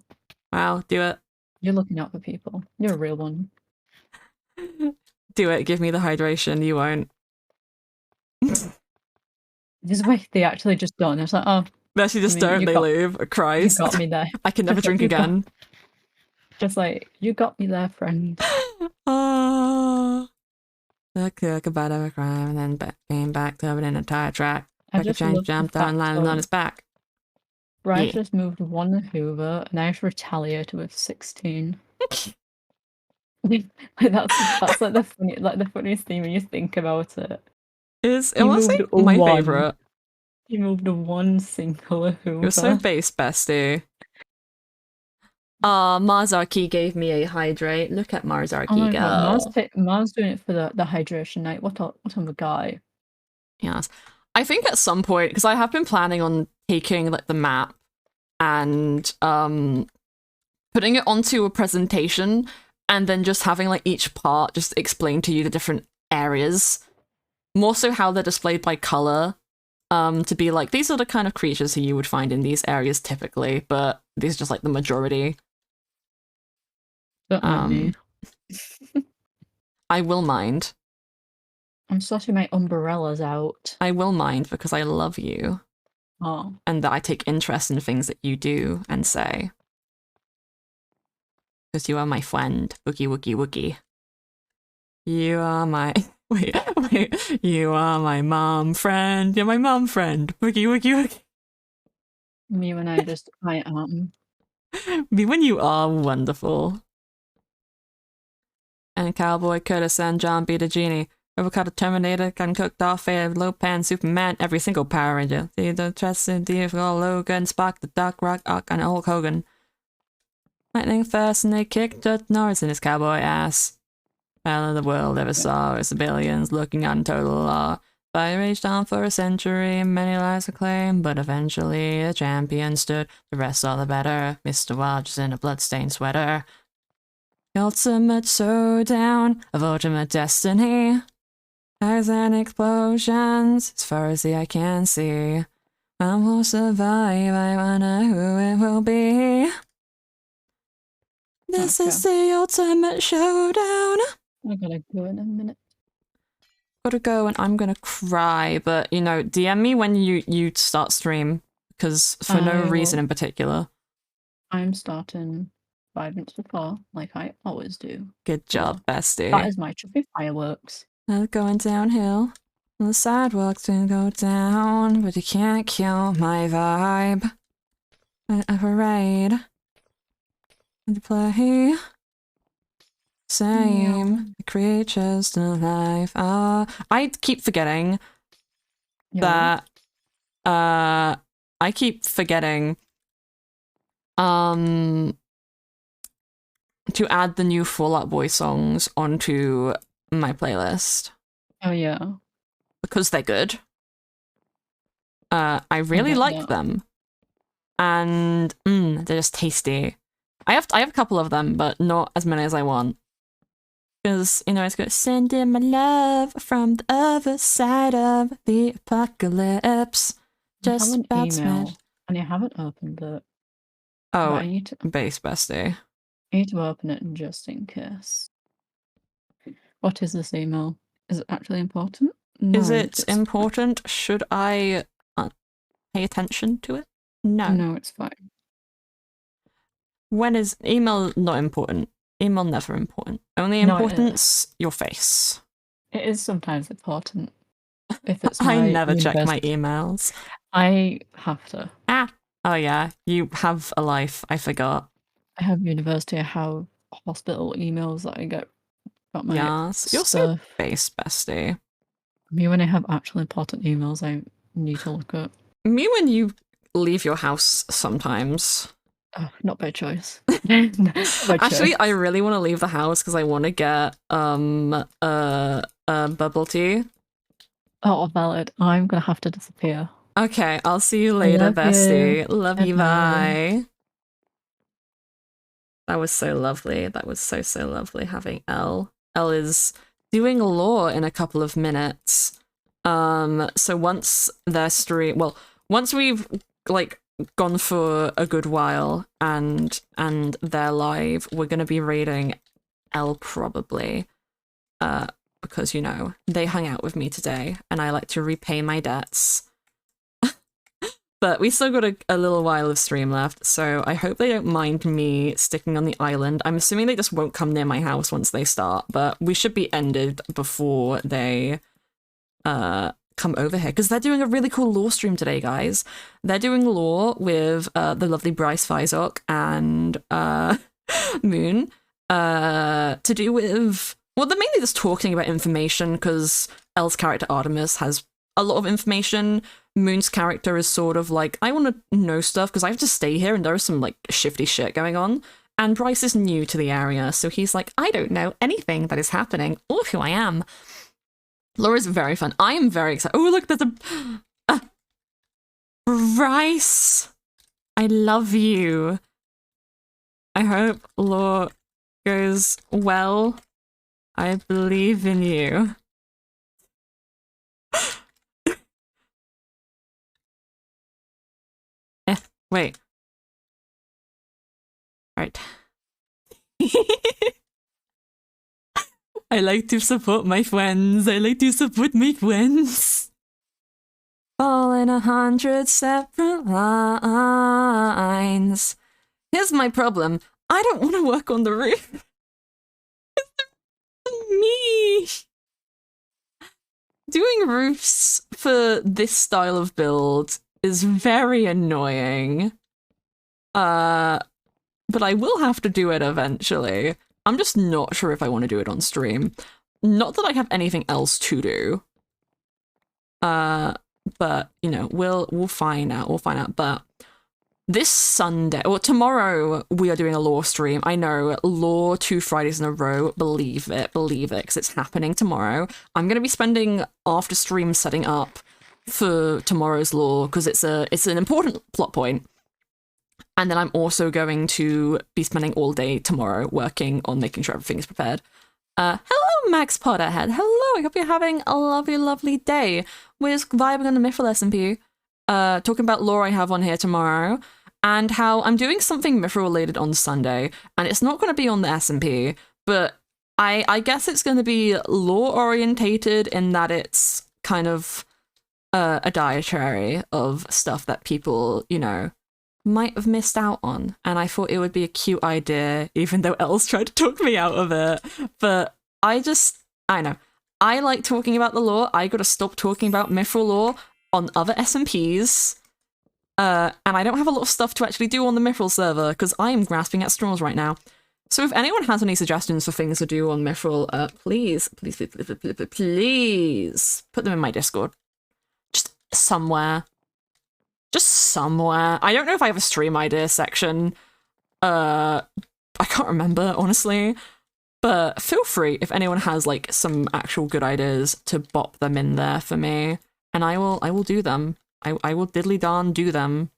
Wow, do it. You're looking out for people. You're a real one. Do it, give me the hydration, you won't. This way they actually just don't. It's like, oh, They actually just don't. They leave. you Christ. got me there. I can never drink again. Just like, you got me there, friend. Oh. The cook about a crime and then came back to an entire track. I just jumped down and landed on his back. Bryce just moved 1 Hoover and I just retaliated with 16. Like that's like the funniest thing when you think about it. Is honestly my favorite. He moved 1 single Hoover. You're so base, bestie. Marzarki gave me a hydrate. Look at Marzarki go. Mars doing it for the hydration night. What on the guy? Yes. I think at some point, because I have been planning on taking like the map and putting it onto a presentation and then just having like each part just explain to you the different areas. More so how they're displayed by color. To be like, these are the kind of creatures who you would find in these areas typically, but these are just like the majority. Don't mind me. I will mind. I'm sorting my umbrellas out. I will mind because I love you. Oh. And that I take interest in things that you do and say. Because you are my friend. Wookie wookie wookie. You are my... Wait. You are my mom friend. You're my mom friend. Wookie wookie wookie. Me when I am. Me when you are wonderful. And Cowboy Curtis and John B. the Genie. Avocado Terminator, got cooked off, Lopan, Superman, every single Power Ranger. The Tresson, Logan, Spock, the Doc Rock, Ock, and Hulk Hogan. Lightning fast, and they kicked Chuck Norris in his cowboy ass. All the world ever saw was the billions looking on total law. Fire raged on for a century, many lives acclaimed, but eventually a champion stood. The rest all the better. Mr. Rogers in a bloodstained sweater. The ultimate showdown of ultimate destiny. Fires and explosions, as far as the eye can see. I will survive, I wonder who it will be. This is the ultimate showdown. I gotta go in a minute. Gotta go and I'm gonna cry, but you know, DM me when you start stream, because for no reason in particular. I'm starting 5 minutes before, like I always do. Good job, bestie. That is my chuffy fireworks. Going downhill. The sidewalks gonna go down, but you can't kill my vibe. A parade. And play. Same creatures to life. I keep forgetting that. I keep forgetting. To add the new Fall Out Boy songs onto my playlist. Oh yeah. Because they're good. I really like them. And they're just tasty. I have a couple of them, but not as many as I want. Because, you know, it's got sending my love from the other side of the apocalypse. Just about smash. And you haven't opened it. Oh, base bestie. I need to open it just in case. What is this email? Is it actually important? No, is it important? Should I pay attention to it? No. No, it's fine. When is email not important? Email never important. Only importance, your face. It is sometimes important. If it's I never check my emails. I have to. Oh yeah, you have a life. I forgot. I have university. I have hospital emails that I get about my yes, you're so base, bestie. Me when I have actual important emails, I need to look at. Me when you leave your house sometimes. Oh, not by choice. Actually, I really want to leave the house because I want to get bubble tea. Oh, valid. I'm gonna have to disappear. Okay, I'll see you later, bestie. Love you, bye. That was so lovely. That was so lovely having Elle. Elle is doing law in a couple of minutes. So once their stream, well, once we've like gone for a good while and they're live, we're gonna be raiding Elle probably. Because, you know, they hung out with me today and I like to repay my debts. But we still got a little while of stream left, so I hope they don't mind me sticking on the island. I'm assuming they just won't come near my house once they start, but we should be ended before they come over here, because they're doing a really cool lore stream today, guys. They're doing lore with the lovely Bryce Fizok and Moon to do with, well, they're mainly just talking about information, because Elle's character Artemis has a lot of information. Moon's character is sort of like, I want to know stuff because I have to stay here and there's some like shifty shit going on. And Bryce is new to the area, so he's like, I don't know anything that is happening or who I am. Laura's very fun. I am very excited. Oh, look, there's a Bryce. I love you. I hope Laura goes well. I believe in you. Wait. Right. I like to support my friends. I like to support my friends. Fall in 100 separate lines. Here's my problem. I don't want to work on the roof. Me. Doing roofs for this style of build is very annoying. But I will have to do it eventually. I'm just not sure if I want to do it on stream. Not that I have anything else to do. But you know, we'll find out. We'll find out. But this Sunday, or tomorrow, we are doing a lore stream. I know, lore 2 Fridays in a row. Believe it, because it's happening tomorrow. I'm gonna be spending after stream setting up for tomorrow's lore because it's an important plot point. And then I'm also going to be spending all day tomorrow working on making sure everything is prepared. Hello, Max Potterhead. Hello, I hope you're having a lovely, lovely day. We're just vibing on the Mythrill SMP, talking about lore I have on here tomorrow, and how I'm doing something Mythrill related on Sunday, and it's not going to be on the SMP, but I guess it's going to be lore orientated in that it's kind of a dietary of stuff that people, you know, might have missed out on, and I thought it would be a cute idea, even though Els tried to talk me out of it. But I know, I like talking about the lore. I gotta stop talking about Mythrill lore on other SMPs, and I don't have a lot of stuff to actually do on the Mythrill server, because I am grasping at straws right now. So if anyone has any suggestions for things to do on Mythrill, please put them in my Discord. Just somewhere. I don't know if I have a stream idea section. I can't remember, honestly. But feel free if anyone has like some actual good ideas to bop them in there for me, and I will do them. I will diddly darn do them.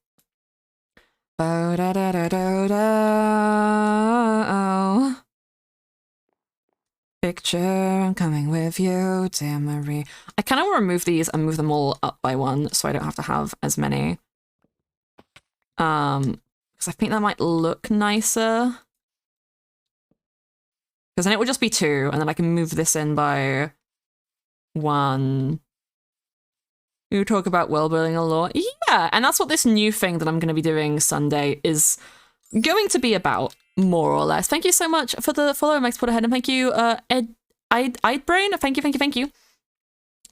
Picture, I'm coming with you, dear Marie. I kind of want to remove these and move them all up by one so I don't have to have as many. Because I think that might look nicer. Because then it would just be 2, and then I can move this in by 1. You talk about world building a lot. Yeah, and that's what this new thing that I'm going to be doing Sunday is going to be about, more or less. Thank you so much for the follow, Max Potterhead, and thank you, Brain. Thank you.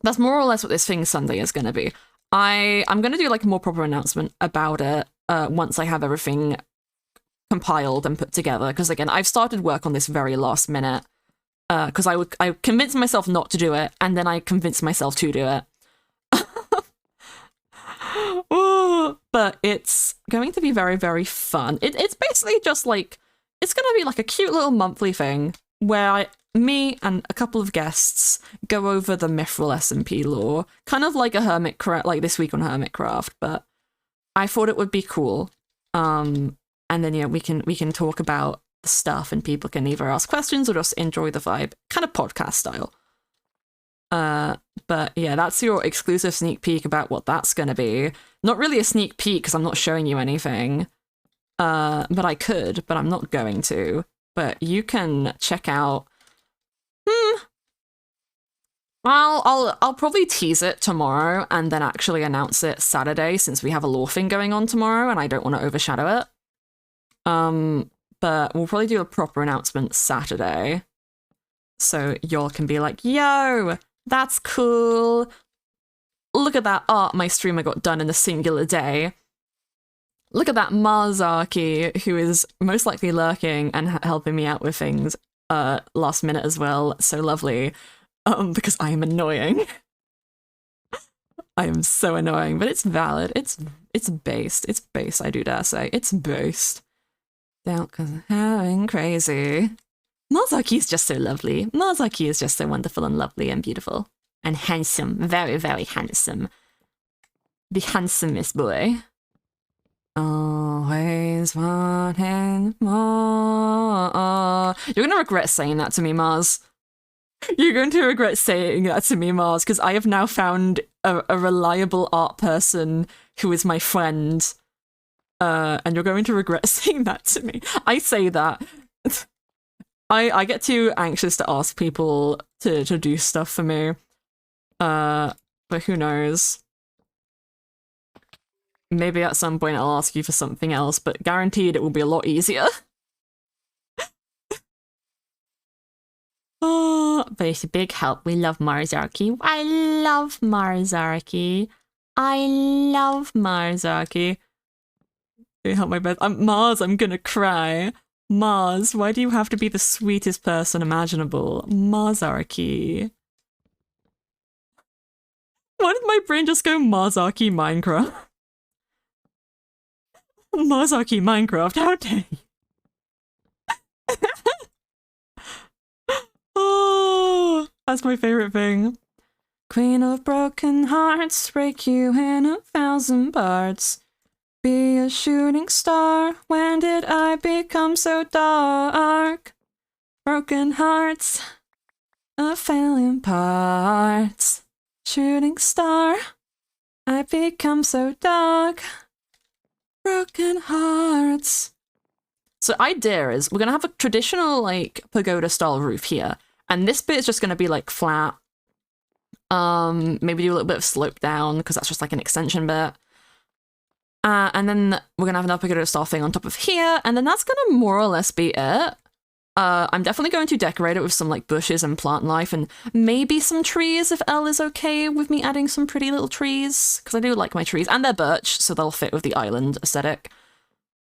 That's more or less what this thing Sunday is going to be. I'm going to do like a more proper announcement about it once I have everything compiled and put together, because again, I've started work on this very last minute because I convinced myself not to do it, and then I convinced myself to do it. Ooh, but it's going to be very, very fun. It's basically just like, it's going to be like a cute little monthly thing where me and a couple of guests go over the Mythrill SMP lore, kind of like a Hermitcraft, like this week on Hermitcraft, but I thought it would be cool. And then, yeah, we can talk about the stuff, and people can either ask questions or just enjoy the vibe, kind of podcast style. But yeah, that's your exclusive sneak peek about what that's gonna be. Not really a sneak peek because I'm not showing you anything. But I could, but I'm not going to. But you can check out. I'll probably tease it tomorrow and then actually announce it Saturday since we have a lore thing going on tomorrow and I don't want to overshadow it. But we'll probably do a proper announcement Saturday. So y'all can be like, yo, that's cool. Look at that art my streamer got done in a singular day. Look at that Marzarki, who is most likely lurking and helping me out with things last minute as well. So lovely. Because I am annoying. I am so annoying, but it's valid. It's based. It's based, I do dare say. It's based. Doubt because I'm having crazy. Marzarki is just so lovely. Marzarki is just so wonderful and lovely and beautiful. And handsome. Very, very handsome. The handsomest boy. Always wanting more. You're gonna regret saying that to me, Mars. You're going to regret saying that to me, Mars, because I have now found a reliable art person who is my friend. And you're going to regret saying that to me. I say that. I get too anxious to ask people to do stuff for me. But who knows? Maybe at some point I'll ask you for something else, but guaranteed it will be a lot easier. Oh, but it's a big help. We love Marzarki. I love Marzarki. I love Marzarki. You help my best. Mars, I'm gonna cry. Mars, why do you have to be the sweetest person imaginable? Marzarki. Why did my brain just go Marzarki Minecraft? Marzarki Minecraft, how dare you? Oh, that's my favorite thing. Queen of broken hearts, break you in 1,000 parts. Be a shooting star, when did I become so dark? Broken hearts, 1,000 parts. Shooting star, I become so dark. Broken hearts. So idea is we're gonna have a traditional like pagoda style roof here, and this bit is just gonna be like flat. Maybe do a little bit of slope down because that's just like an extension bit. And then we're gonna have another pagoda style thing on top of here, and then that's gonna more or less be it. I'm definitely going to decorate it with some like bushes and plant life and maybe some trees if Elle is okay with me adding some pretty little trees, because I do like my trees, and they're birch, so they'll fit with the island aesthetic.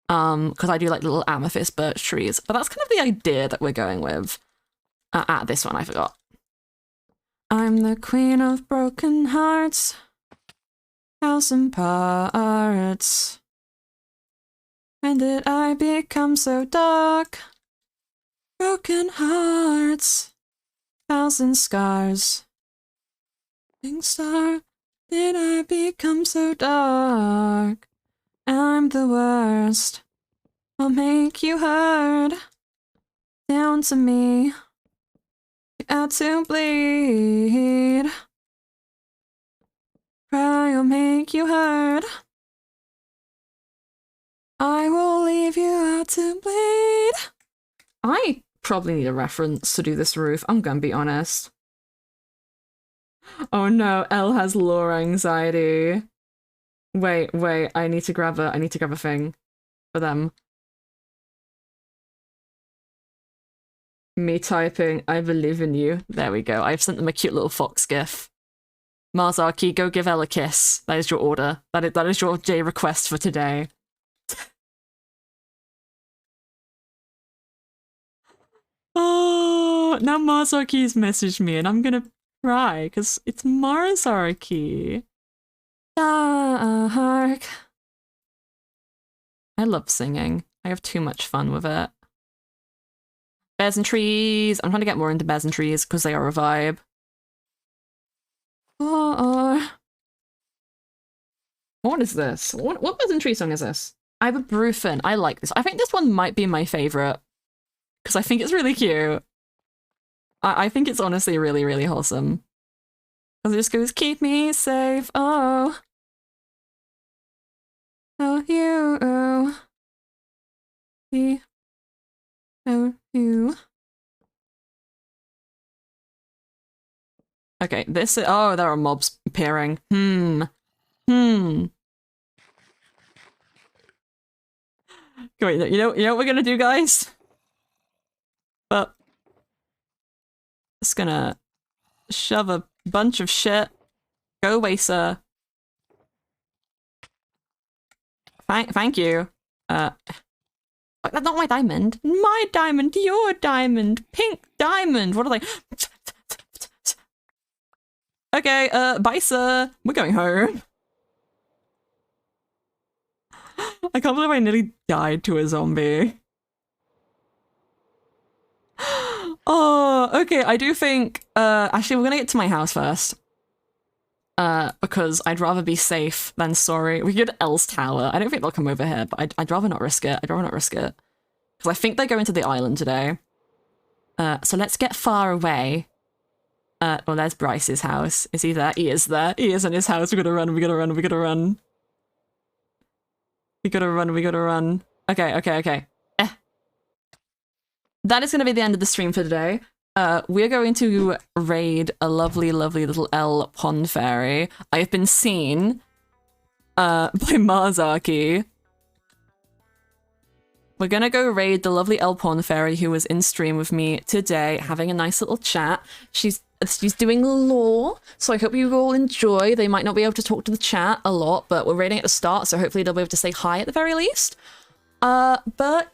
Because I do like little amethyst birch trees, but that's kind of the idea that we're going with. This one I forgot. I'm the queen of broken hearts, 1,000 parts. When did I become so dark? Broken hearts, 1,000 scars. Shooting star, did I become so dark? I'm the worst. I'll make you hurt. Down to me. Out to bleed. Cry, I'll make you hurt. I will leave you out to bleed. I probably need a reference to do this roof, I'm gonna be honest. Oh no, Elle has lore anxiety. Wait, I need to grab a thing for them. Me typing, I believe in you. There we go. I've sent them a cute little fox gif. Marzarki, go give Elle a kiss. That is your order. That is your day request for today. Oh, now Marzarki's messaged me and I'm gonna cry because it's Marzarki. Dark. I love singing. I have too much fun with it. Bears and trees. I'm trying to get more into bears and trees because they are a vibe. Oh. What is this? What bears and tree song is this? I have a Brufin. I like this. I think this one might be my favorite because I think it's really cute. I think it's honestly really, really wholesome. Because it just goes, keep me safe, oh. Oh, you. Oh, you. Okay, this is... Oh, there are mobs appearing. Wait, you know what we're gonna do, guys? But... Just gonna shove a bunch of shit. Go away, sir. Thank you. That's not my diamond. My diamond, your diamond, pink diamond. What are they? Okay, bye, sir. We're going home. I can't believe I nearly died to a zombie. Oh, okay, I do think, actually, we're gonna get to my house first. Because I'd rather be safe than sorry. We could go to L's tower. I don't think they'll come over here, but I'd rather not risk it. Because I think they're going to the island today. So let's get far away. Well, there's Bryce's house. Is he there? He is there. He is in his house. We gotta run. Okay. That is gonna be the end of the stream for today. We're going to raid a lovely, lovely little L pond fairy. I have been seen by Marzaki. We're gonna go raid the lovely L pond fairy who was in stream with me today, having a nice little chat. She's doing lore, so I hope you all enjoy. They might not be able to talk to the chat a lot, but we're raiding at the start, so hopefully they'll be able to say hi at the very least. But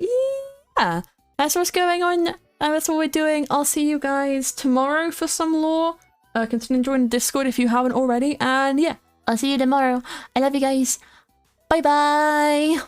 yeah, that's what's going on. That's what we're doing. I'll see you guys tomorrow for some lore. Continue joining Discord if you haven't already. And yeah, I'll see you tomorrow. I love you guys. Bye bye.